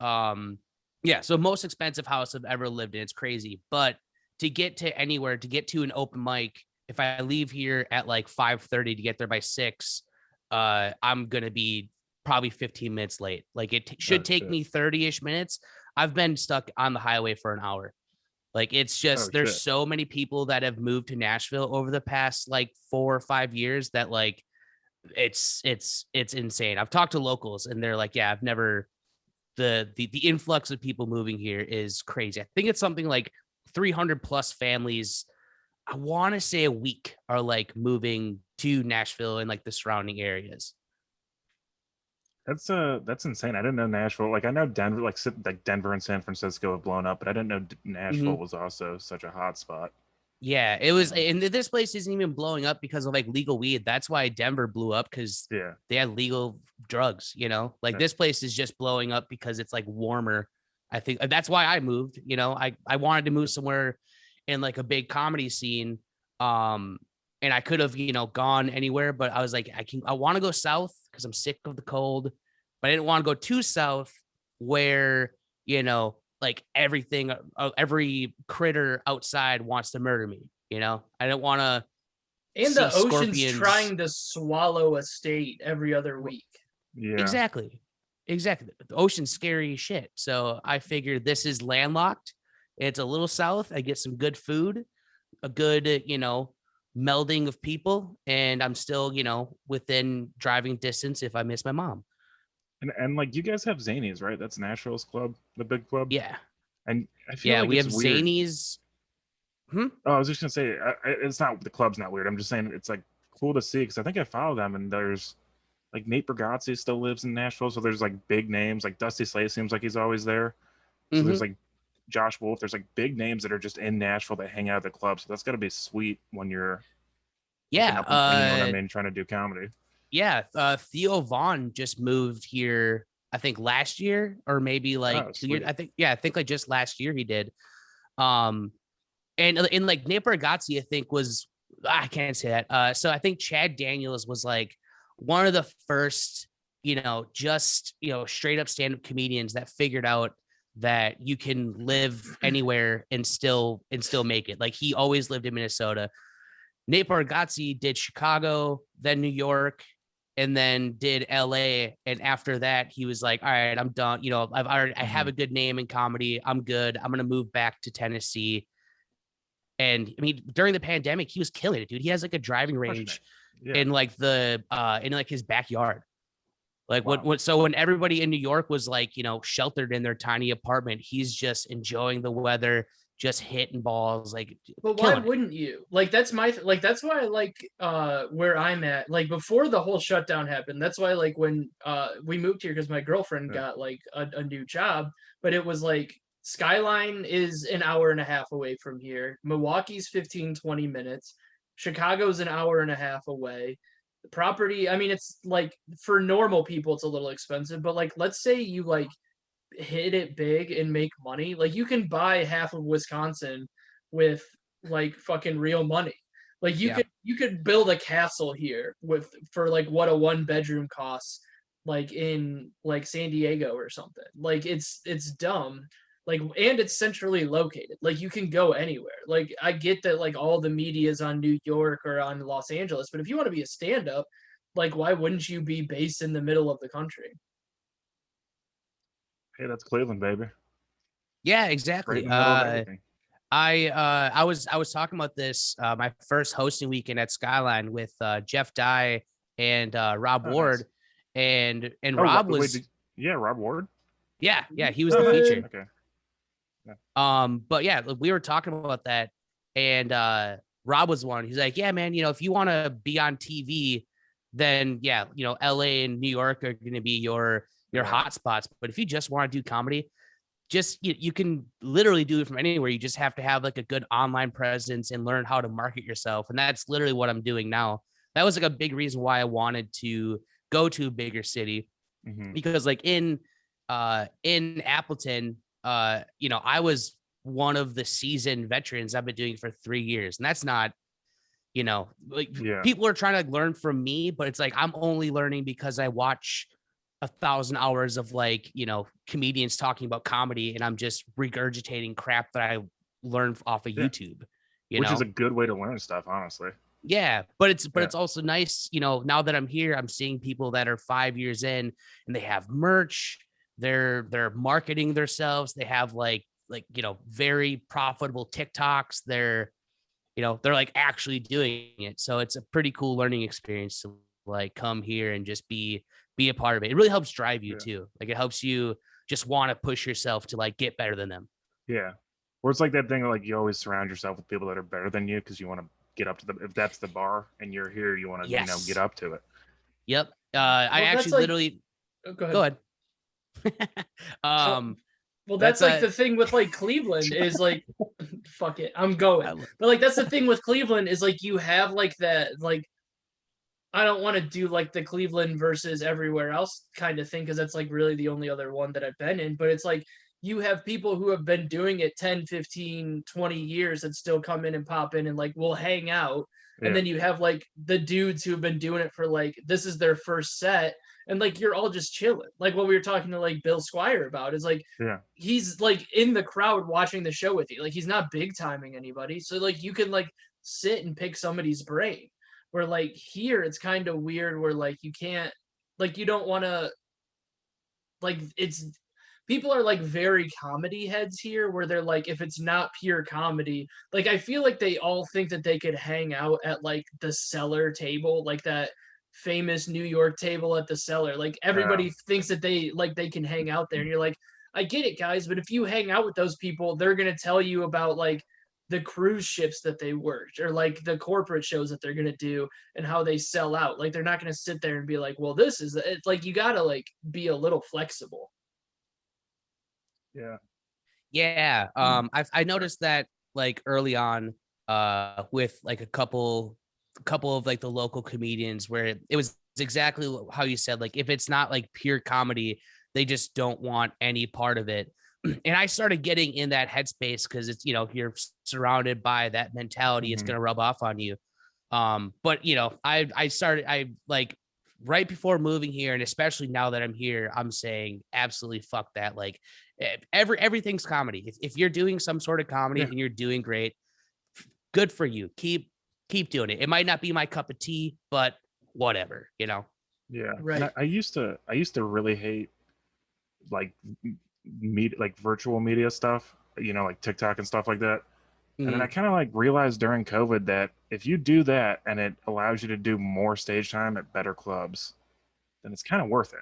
Yeah, so most expensive house I've ever lived in. It's crazy, but to get to anywhere, to get to an open mic, if I leave here at like 5:30 to get there by 6, I'm gonna be probably 15 minutes late. Like it should take me 30-ish minutes. I've been stuck on the highway for an hour. Like it's just there's so many people that have moved to Nashville over the past like 4 or 5 years that like it's insane. I've talked to locals and they're like, yeah, I've never the influx of people moving here is crazy. I think it's something like 300 plus families. I want to say a week are like moving to Nashville and like the surrounding areas. That's insane. I didn't know Nashville. Like I know Denver, like Denver and San Francisco have blown up, but I didn't know Nashville was also such a hot spot. Yeah, it was, and this place isn't even blowing up because of like legal weed. That's why Denver blew up, because they had legal drugs, you know, like this place is just blowing up because it's like warmer. I think that's why I moved, you know, I wanted to move somewhere in like a big comedy scene. And I could have, you know, gone anywhere, but I was like, I want to go south because I'm sick of the cold, but I didn't want to go too south where, you know, like everything, every critter outside wants to murder me. You know, I don't want to. And the ocean's trying to swallow a state every other week. Yeah, exactly. The ocean's scary as shit. So I figured this is landlocked. It's a little south. I get some good food, a good, you know, melding of people, and I'm still, you know, within driving distance if I miss my mom. And like you guys have Zanies, right? That's Nashville's club, the big club. Yeah. And I feel like we it's have weird. Zanies. Oh, I was just gonna say it's not, the club's not weird. I'm just saying it's like cool to see because I think I follow them and there's like Nate Bargatze still lives in Nashville, so there's like big names like Dusty Slade seems like he's always there. So there's like Josh Wolf. There's like big names that are just in Nashville that hang out at the club. So that's got to be sweet when you're you know what I mean, trying to do comedy. Yeah, Theo Vaughn just moved here, I think last year or maybe like 2 years. I think like just last year he did. And like Nate Bargatze, I think I can't say that. So I think Chad Daniels was like one of the first, you know, just, you know, straight up stand-up comedians that figured out that you can live anywhere and still make it. Like he always lived in Minnesota. Nate Bargatze did Chicago, then New York, and then did LA. And after that, he was like, all right, I'm done. You know, I have a good name in comedy. I'm good. I'm going to move back to Tennessee. And I mean, during the pandemic, he was killing it, dude. He has like a driving range in like in like his backyard. Like so when everybody in New York was like, you know, sheltered in their tiny apartment, he's just enjoying the weather, just hitting balls. Like, but why wouldn't you? Like, that's why I like where I'm at. Like before the whole shutdown happened, that's why like when we moved here because my girlfriend got like a new job, but it was like Skyline is an hour and a half away from here. Milwaukee's 15-20 minutes. Chicago's an hour and a half away. The property, I mean, it's like for normal people, it's a little expensive, but like, let's say you like hit it big and make money. Like you can buy half of Wisconsin with like fucking real money. Like you could build a castle here for like what a 1-bedroom costs, like in like San Diego or something. Like it's dumb. Like, and it's centrally located. Like you can go anywhere. Like I get that like all the media is on New York or on Los Angeles, but if you want to be a stand-up, like why wouldn't you be based in the middle of the country? Hey, that's Cleveland, baby. Yeah, exactly. I was talking about this my first hosting weekend at Skyline with Jeff Dye and Rob Ward, nice. and Rob was Rob Ward. Yeah, he was the feature. Okay. But yeah, we were talking about that, and Rob was one. He's like, yeah, man, you know, if you want to be on TV, then yeah, you know, LA and New York are going to be your hot spots. But if you just want to do comedy, just you can literally do it from anywhere. You just have to have like a good online presence and learn how to market yourself. And that's literally what I'm doing now. That was like a big reason why I wanted to go to a bigger city, because like in Appleton, you know, I was one of the seasoned veterans. I've been doing it for 3 years, and that's not, you know, like people are trying to learn from me, but it's like I'm only learning because I watch 1,000 hours of like, comedians talking about comedy, and I'm just regurgitating crap that I learned off of Yeah. YouTube, Which is a good way to learn stuff, honestly. Yeah, but it's also nice, now that I'm here, I'm seeing people that are 5 years in and they have merch, they're marketing themselves, they have like very profitable TikToks, they're like actually doing it. So it's a pretty cool learning experience to like come here and just be a part of it. It really helps drive you too. Like it helps you just want to push yourself to like get better than them. Yeah. Or it's like that thing like you always surround yourself with people that are better than you because you want to get up to if that's the bar and you're here, you want to get up to it. Yep. I actually literally go ahead. Well, that's like the thing with like Cleveland is like, fuck it, I'm going. But like that's the thing with Cleveland is like you have like that like, I don't want to do like the Cleveland versus everywhere else kind of thing because that's like really the only other one that I've been in. But it's like you have people who have been doing it 10, 15, 20 years that still come in and pop in and like will hang out. And then you have like the dudes who have been doing it for like this is their first set. And like you're all just chilling. Like what we were talking to like Bill Squire about is like he's like in the crowd watching the show with you. Like he's not big timing anybody. So like you can like sit and pick somebody's brain. Where like here it's kind of weird where like you can't like you don't want to like it's people are like very comedy heads here where they're like if it's not pure comedy like I feel like they all think that they could hang out at like the Cellar table like that famous New York table at the Cellar like everybody thinks that they can hang out there and you're like I get it guys but if you hang out with those people they're going to tell you about like the cruise ships that they worked or like the corporate shows that they're going to do and how they sell out. Like they're not going to sit there and be like, well, this is it's like, you got to like be a little flexible. Yeah. Yeah. I noticed that like early on with like a couple of like the local comedians where it was exactly how you said, like, if it's not like pure comedy, they just don't want any part of it. And I started getting in that headspace because it's, you're surrounded by that mentality. It's going to rub off on you. But I like right before moving here. And especially now that I'm here, I'm saying absolutely fuck that. Like everything's comedy. If you're doing some sort of comedy and you're doing great, good for you. Keep doing it. It might not be my cup of tea, but whatever, Yeah. Right. And I used to really hate like like virtual media stuff, like TikTok and stuff like that. And then I kind of like realized during COVID that if you do that and it allows you to do more stage time at better clubs, then it's kind of worth it.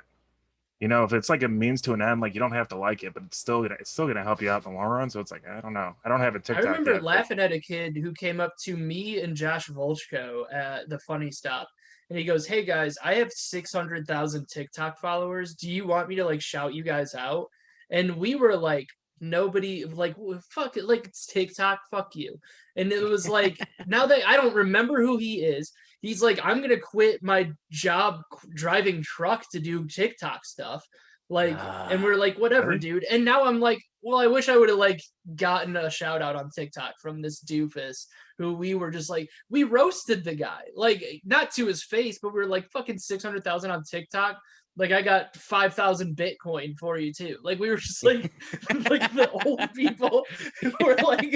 If it's like a means to an end, like you don't have to like it, but it's still gonna help you out in the long run. So it's like I don't know. I don't have a TikTok. I remember laughing at a kid who came up to me and Josh Volchko at the Funny Stop, and he goes, "Hey guys, I have 600,000 TikTok followers. Do you want me to like shout you guys out?" And we were like, nobody like fuck it, like it's TikTok, fuck you. And it was like now that I don't remember who he is, he's like, I'm gonna quit my job driving truck to do TikTok stuff. Like, and we're like, whatever, really? dude. And now I'm like, well, I wish I would have like gotten a shout out on TikTok from this doofus who we were just like, we roasted the guy, like not to his face, but we were like fucking 600,000 on TikTok. Like I got 5,000 Bitcoin for you too. Like we were just like, like the old people who were like,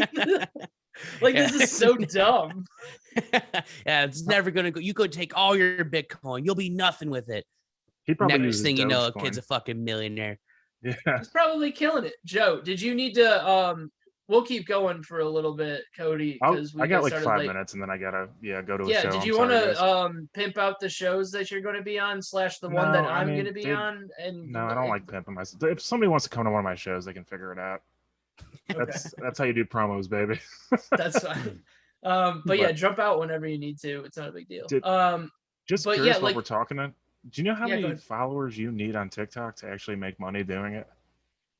like this is so dumb. Yeah, it's never gonna go. You could take all your Bitcoin, you'll be nothing with it. He probably Next thing you know, a Dogecoin. kid's a fucking millionaire. Yeah, he's probably killing it. Joe, did you need to? We'll keep going for a little bit, Coty, because I got like 5 late. minutes, and then I gotta go to a show. Yeah, did you want to pimp out the shows that you're going to be on / the one that I'm going to be on? And no, I don't like pimping myself. If somebody wants to come to one of my shows, they can figure it out. Okay. That's how you do promos, baby. That's fine. But yeah, jump out whenever you need to. It's not a big deal. Just but curious yeah, what we're talking to. Do you know how many ahead. followers you need on TikTok to actually make money doing it?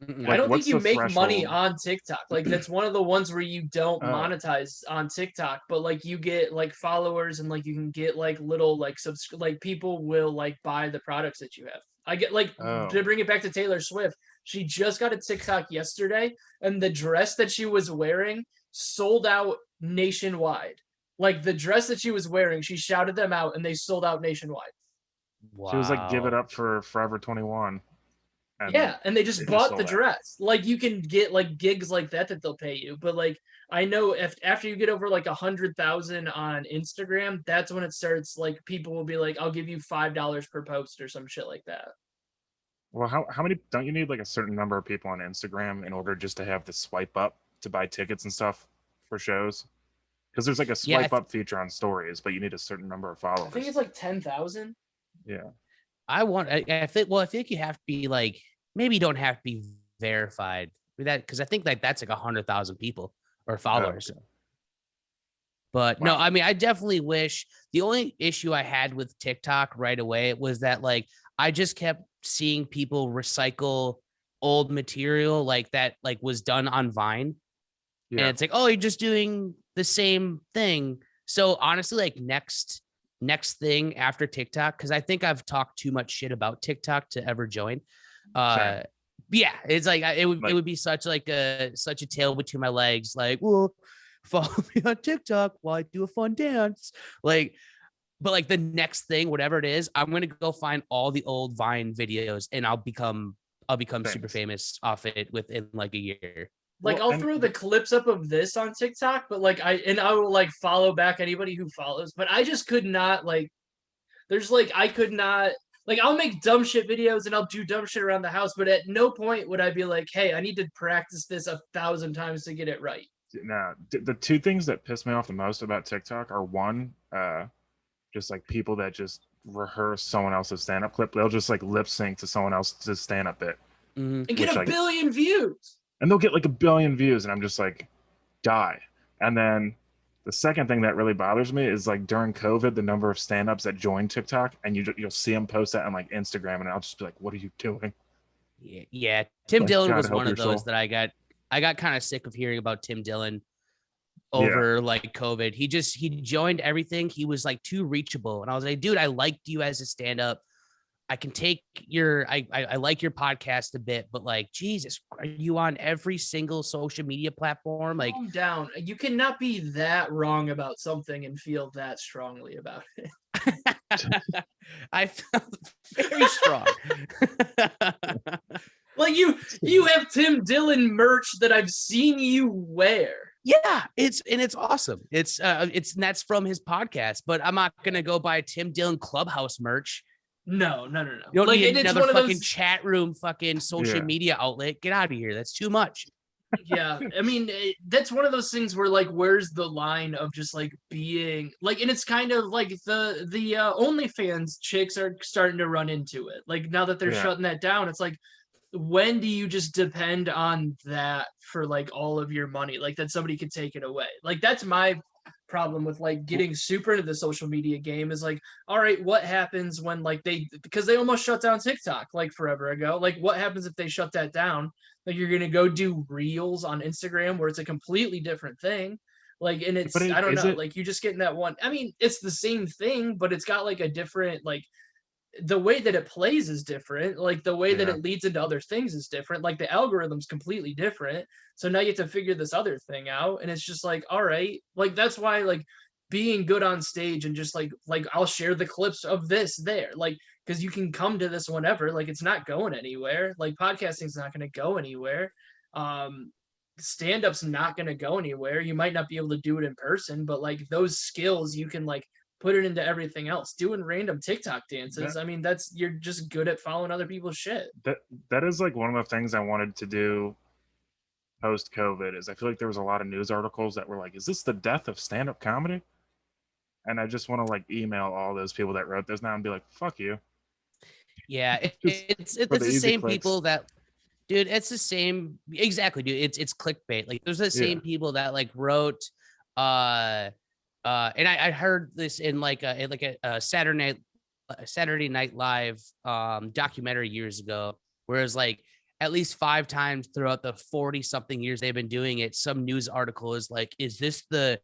Like, I don't think you make money on TikTok. Like that's one of the ones where you don't monetize on TikTok, but like you get like followers and like you can get like little like like people will like buy the products that you have. I get like to bring it back to Taylor Swift. She just got a TikTok yesterday, and the dress that she was wearing sold out nationwide. Like the dress that she was wearing, she shouted them out, and they sold out nationwide. She was like, "Give it Wow. up for Forever 21," and Yeah, and they they just just bought the sold out. dress. Like you can get like gigs like that they'll pay you, but like I know if after you get over like 100,000 on Instagram, that's when it starts. Like people will be like, "I'll give you $5 per post" or some shit like that. Well, how many? Don't you need like a certain number of people on Instagram in order just to have the swipe up to buy tickets and stuff for shows? Because there's like a Yeah, swipe up feature on stories, but you need a certain number of I think followers. it's like 10,000. Yeah. I think, well, I think you have to be like, maybe you don't have to be verified with that, because I think like that's like 100,000 people or Oh, followers. okay. But no, Wow. I mean, I definitely wish. The only issue I had with TikTok right away was that like I just kept seeing people recycle old material like that, like was done on Vine. And Yeah. it's like, oh, you're just doing the same thing. So honestly, like next thing after TikTok, because I think I've talked too much shit about TikTok to ever join. Same. Uh yeah, it's like it Like, would be such like a such a tail between my legs. Like, well, follow me on TikTok while I do a fun dance. Like, but like the next thing, whatever it is, I'm gonna go find all the old Vine videos and I'll become super famous. famous off it within like a year. Like Well, I'll and throw the clips up of this on TikTok, but like I will like follow back anybody who follows, but I just could not like there's like I could not like I'll make dumb shit videos and I'll do dumb shit around the house, but at no point would I be like, hey, I need to practice this 1,000 times to get it right. now the two things that piss me off the most about TikTok are one, just like people that just rehearse someone else's stand up clip. They'll just like lip sync to someone else's stand up bit, Mhm. And get which a like, billion views. and they'll get like 1 billion views, and I'm just like, die. And then the second thing that really bothers me is like during COVID, the number of stand-ups that joined TikTok, and you'll see them post that on like Instagram, and I'll just be like, "What are you doing?" Yeah. Tim Like, Dillon God was help one your of those soul. that I got kind of sick of hearing about Tim Dillon Yeah, over like COVID. He joined everything. He was like too reachable. And I was like, dude, I liked you as a stand-up. I can take I like your podcast a bit, but like, Jesus, are you on every single social media platform? Like, Calm down. You cannot be that wrong about something and feel that strongly about it. I felt very strong. Like you have Tim Dillon merch that I've seen you wear. Yeah, it's awesome. And that's from his podcast, but I'm not gonna go buy Tim Dillon Clubhouse merch. No. You don't Like, need and it's another one of fucking those. chat room, fucking social yeah. media outlet. Get out of here. That's too much. Yeah, I mean that's one of those things where like, where's the line of just like being like, and it's kind of like the OnlyFans chicks are starting to run into it. Like now that they're Yeah. shutting that down, it's like, when do you just depend on that for like all of your money? Like that somebody could take it away. Like that's my problem with like getting super into the social media game is like, all right, what happens when like because they almost shut down TikTok like forever ago. Like what happens if they shut that down? Like you're gonna go do reels on Instagram where it's a completely different thing. Like, and But it's I don't is know, it? like you just get in that one. I mean, it's the same thing, but it's got like a different like the way that it plays is different. Like the way that Yeah. it leads into other things is different. Like the algorithm's completely different. So now you have to figure this other thing out. And it's just like, all right, like that's why like being good on stage and just like I'll share the clips of this there. Like, because you can come to this whenever. Like it's not going anywhere. Like podcasting's not gonna go anywhere. Stand-up's not gonna go anywhere. You might not be able to do it in person, but like those skills you can like put it into everything else. Doing random TikTok dances. That I mean, that's you're just good at following other people's shit. that that is like one of the things I wanted to do post COVID. Is I feel like there was a lot of news articles that were like, "Is this the death of stand-up comedy?" And I just want to like email all those people that wrote this now and be like, "Fuck you," Yeah, just for it's the the easy same clicks. people that, dude. It's the same exactly, dude. It's clickbait. Like there's the Yeah. same people that like wrote, and I heard this in like a Saturday Night Live documentary years ago, whereas like at least 5 times throughout the 40 something years they've been doing it, some news article is like, is this the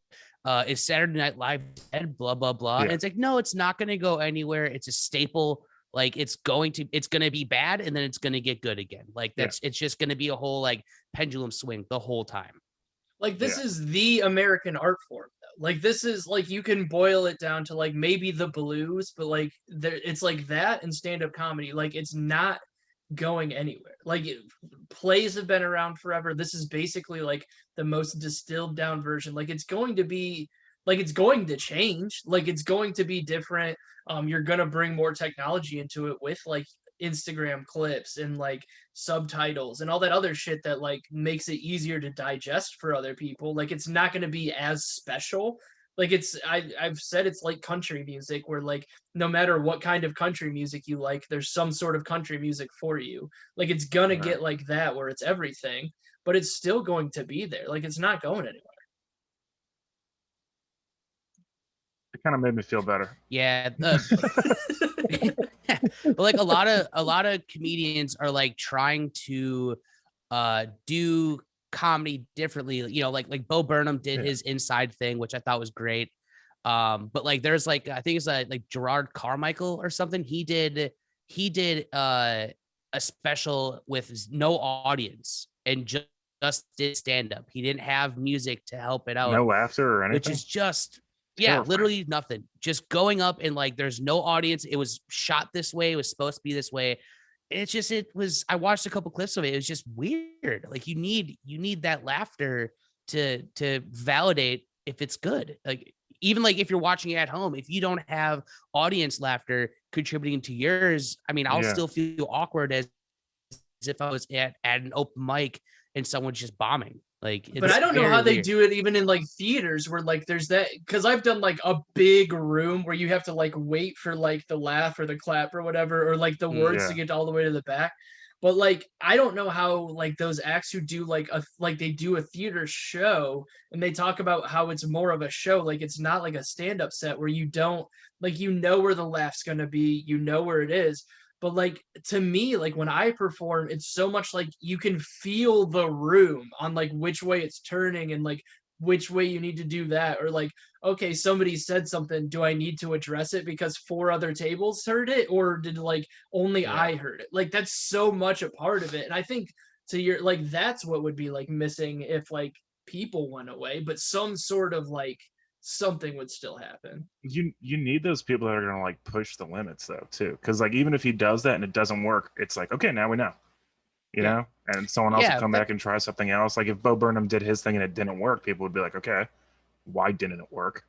is Saturday Night Live dead? Blah blah blah. And Yeah. it's like, no, it's not going to go anywhere. It's a staple. Like it's going to be bad and then it's going to get good again. Like Yeah. it's just going to be a whole like pendulum swing the whole time. Like this is the American art form though. Like this is like you can boil it down to like maybe the blues, but like there it's like that and stand-up comedy. Like it's not going anywhere. Plays have been around forever. This is basically like the most distilled down version. Like it's going to be like it's going to change. Like it's going to be different. You're gonna bring more technology into it with like Instagram clips and like subtitles and all that other shit that like makes it easier to digest for other people. Like it's not going to be as special. Like I've said it's like country music where like no matter what kind of country music you like, there's some sort of country music for you. Like it's gonna get like that where it's everything, but it's still going to be there. Like it's not going anywhere. It kind of made me feel better. Yeah. Like a lot of comedians are like trying to do comedy differently. You know, like Bo Burnham did his Inside thing, which I thought was great. But like there's like I think it's like Gerard Carmichael or something. He did a special with no audience and just did stand up. He didn't have music to help it out. No laughter or anything. Which is just literally nothing. Just going up and like there's no audience. It was shot this way. It was supposed to be this way. I watched a couple clips of it. It was just weird. Like you need that laughter to validate if it's good. Like even like if you're watching it at home, if you don't have audience laughter contributing to yours, I mean, I'll still feel awkward as if I was at an open mic and someone's just bombing. Like, but I don't know how they do it even in like theaters where like there's that, because I've done like a big room where you have to like wait for like the laugh or the clap or whatever, or like the words to get all the way to the back. But like I don't know how like those acts who do like they do a theater show and they talk about how it's more of a show, like it's not like a stand-up set where you don't like you know where the laugh's gonna be, you know where it is. But like to me, like when I perform, it's so much like you can feel the room on like which way it's turning and like which way you need to do that. Or like, okay, somebody said something. Do I need to address it because 4 other tables heard it? Or did like only I heard it? Like that's so much a part of it. And I think to your like that's what would be like missing if like people went away, but some sort of like something would still happen. You need those people that are gonna like push the limits though too, because like even if he does that and it doesn't work, it's like okay, now we know, you know, and someone else will come back and try something else. Like if Bo Burnham did his thing and it didn't work, people would be like, okay, why didn't it work?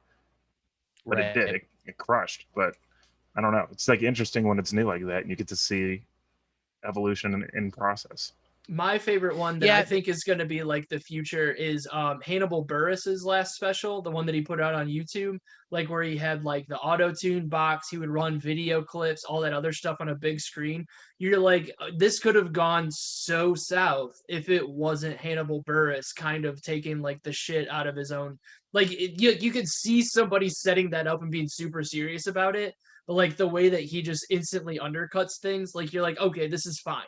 But it did. It crushed. But I don't know. It's like interesting when it's new like that, and you get to see evolution in process. My favorite one that I think is going to be like the future is Hannibal Buress's last special, the one that he put out on YouTube, like where he had like the auto-tune box, he would run video clips, all that other stuff on a big screen. You're like, this could have gone so south if it wasn't Hannibal Buress kind of taking like the shit out of his own. Like you could see somebody setting that up and being super serious about it, but like the way that he just instantly undercuts things, like you're like, okay, this is fine.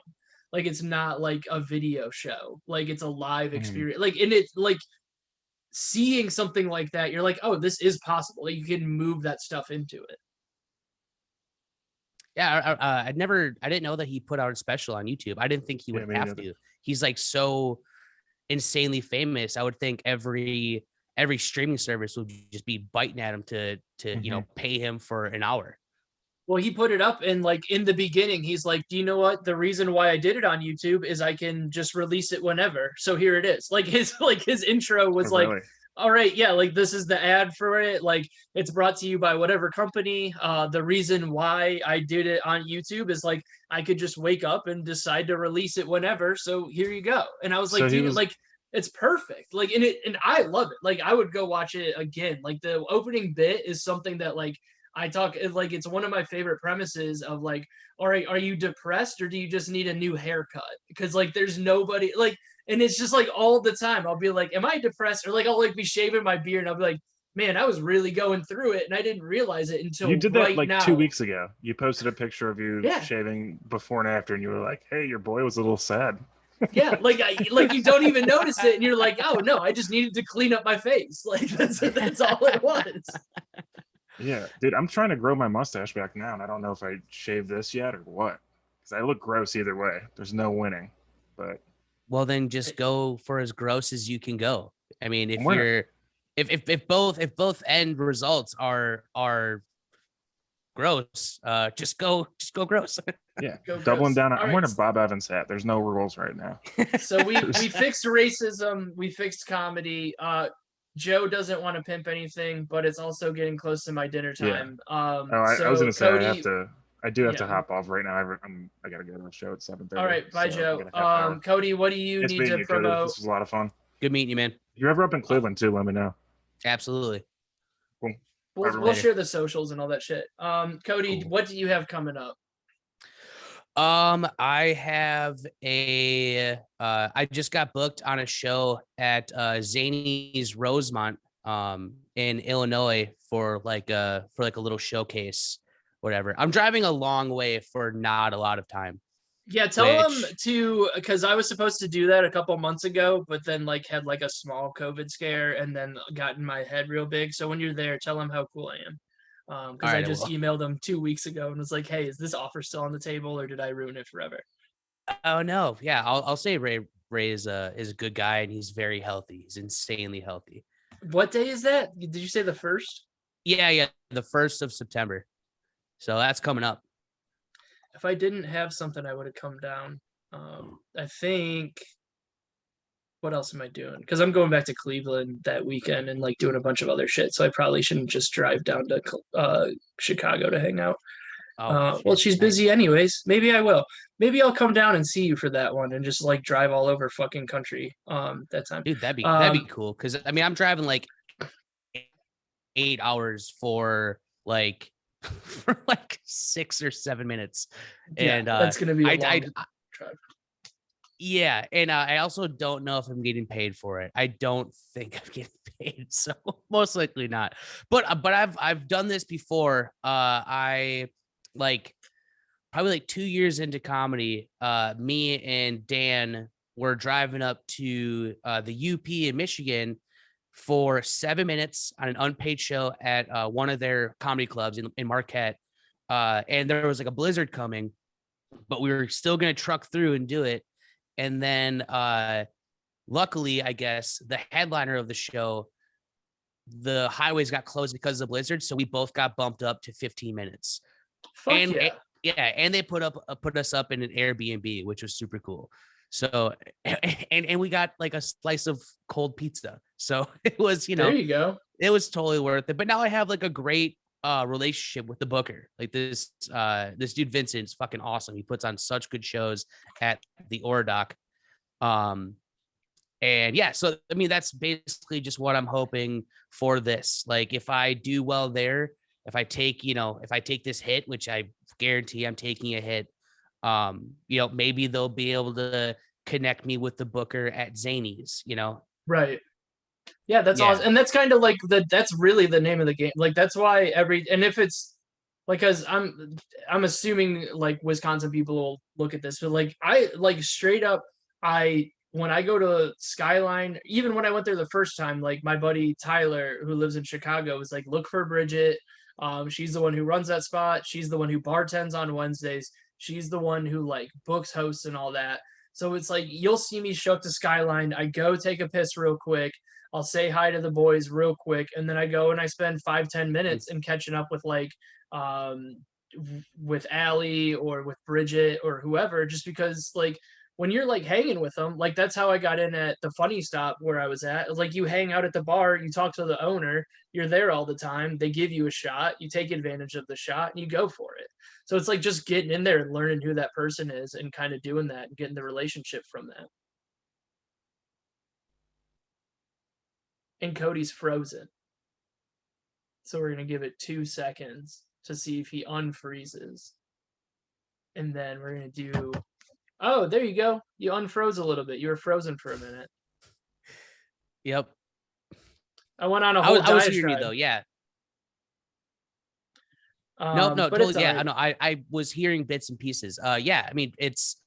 Like it's not like a video show, like it's a live experience. Like and it's like seeing something like that, you're like, oh, this is possible. Like, you can move that stuff into it. Yeah, I didn't know that he put out a special on YouTube. I didn't think he would have to. He's like so insanely famous. I would think every streaming service would just be biting at him to you know, pay him for an hour. Well, he put it up and like in the beginning, he's like, do you know what? The reason why I did it on YouTube is I can just release it whenever. So here it is. Like his intro was all right, yeah, like this is the ad for it. Like it's brought to you by whatever company. The reason why I did it on YouTube is like I could just wake up and decide to release it whenever. So here you go. And I was like, dude, like it's perfect. Like and I love it. Like I would go watch it again. Like the opening bit is something that like I talk like it's one of my favorite premises of like, all right, are you depressed or do you just need a new haircut? Because like there's nobody like, and it's just like all the time I'll be like, am I depressed? Or like I'll like be shaving my beard and I'll be like, man, I was really going through it and I didn't realize it until you did that like now. 2 weeks ago. You posted a picture of you shaving before and after, and you were like, hey, your boy was a little sad. Yeah, like you don't even notice it, and you're like, oh no, I just needed to clean up my face. Like that's all it was. Yeah, dude, I'm trying to grow my mustache back now, and I don't know if I shaved this yet or what. Because I look gross either way. There's no winning. But well, then just go for as gross as you can go. I mean, if I'm wearing you're if both end results are gross, just go gross. Yeah, Go doubling gross. down. All I'm right. wearing a Bob Evans hat. There's no rules right now. So we fixed racism, we fixed comedy. Joe doesn't want to pimp anything, but it's also getting close to my dinner Yeah. time. Oh, I was So gonna say Coty, I do have to yeah. hop off right now. I gotta go to a show at 7:30. All right, bye, so I Joe. got a half hour. Coty, what do you It's need meeting to you, Cody. promote? This was a lot of fun. Good meeting you, man. If you're ever up in Cleveland too, let me know. Absolutely. Cool. We'll share the socials and all that shit. Coty, Cool. what do you have coming up? I have I just got booked on a show at Zany's Rosemont in Illinois for like a little showcase, whatever. I'm driving a long way for not a lot of time. Yeah, tell them Which- to, because I was supposed to do that a couple months ago, but then like had like a small COVID scare and then got in my head real big. So when you're there, tell them how cool I am. Because I Alright, I just will. emailed them 2 weeks ago and was like, hey, is this offer still on the table or did I ruin it forever? Oh no, yeah, I'll say Ray is a good guy and he's very healthy. He's insanely healthy. What day is that? Did you say the 1st? Yeah, the 1st of September. So that's coming up. If I didn't have something, I would have come down. I think. What else am I doing? Because I'm going back to Cleveland that weekend and like doing a bunch of other shit. So I probably shouldn't just drive down to Chicago to hang out. Well, she's busy anyways. Maybe I will. Maybe I'll come down and see you for that one and just like drive all over fucking country that time. Dude, that'd be cool. Because I mean, I'm driving like 8 hours for like 6 or 7 minutes, and that's gonna be a long drive. Yeah, and I also don't know if I'm getting paid for it. I don't think I'm getting paid, so most likely not. But I've done this before. I like probably like 2 years into comedy. Me and Dan were driving up to the UP in Michigan for 7 minutes on an unpaid show at one of their comedy clubs in Marquette. And there was like a blizzard coming, but we were still gonna truck through and do it. And then luckily, I guess, the headliner of the show, the highways got closed because of the blizzard. So we both got bumped up to 15 minutes. Fuck and yeah. And they put us up in an Airbnb, which was super cool. So and we got like a slice of cold pizza. So it was, there you go. It was totally worth it. But now I have like a great relationship with the booker. Like this dude Vincent's fucking awesome. He puts on such good shows at the Oradoc. And yeah, so I mean that's basically just what I'm hoping for this. Like if I do well there, if I take this hit, which I guarantee I'm taking a hit, maybe they'll be able to connect me with the booker at Zany's, Right. Yeah, that's awesome. And that's kind of like that's really the name of the game. Like that's why and if it's like, cause I'm assuming like Wisconsin people will look at this, but like I like straight up, when I go to Skyline, even when I went there the first time, like my buddy Tyler, who lives in Chicago, was like, look for Bridget. She's the one who runs that spot. She's the one who bartends on Wednesdays. She's the one who like books hosts and all that. So it's like you'll see me show up to Skyline. I go take a piss real quick. I'll say hi to the boys real quick, and then I go and I spend 5-10 minutes in catching up with like with Allie or with Bridget or whoever, just because like when you're like hanging with them, like that's how I got in at the Funny Stop where I was at. Like you hang out at the bar, you talk to the owner, you're there all the time. They give you a shot, you take advantage of the shot, and you go for it. So it's like just getting in there and learning who that person is and kind of doing that and getting the relationship from that. And Cody's frozen. So we're going to give it 2 seconds to see if he unfreezes. And then we're going to do... Oh, there you go. You unfroze a little bit. You were frozen for a minute. Yep. I went on a whole I was hearing you though, yeah. No, totally. Yeah, right. I know. I was hearing bits and pieces. Yeah, I mean, it's...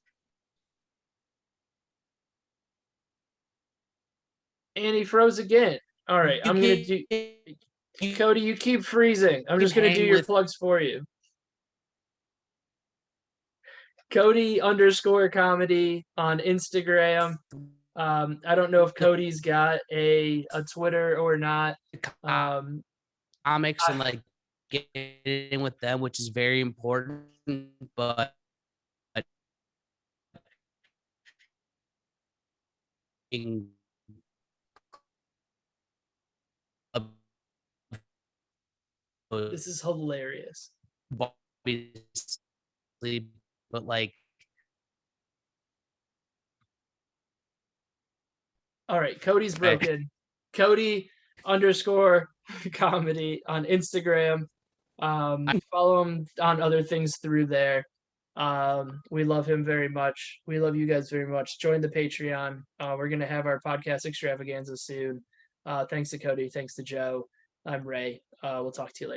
And he froze again. All right, I'm going to do... Cody, you keep freezing. I'm just going to do your plugs for you. Cody_comedy on Instagram. I don't know if Cody's got a Twitter or not. Comics and like get in with them, which is very important. But this is hilarious. Obviously, but like, all right, Cody's broken. Cody _ comedy on Instagram. Follow him on other things through there. We love him very much. We love you guys very much. Join the Patreon. We're gonna have our podcast extravaganza soon. Thanks to Cody. Thanks to Joe. I'm Ray. We'll talk to you later.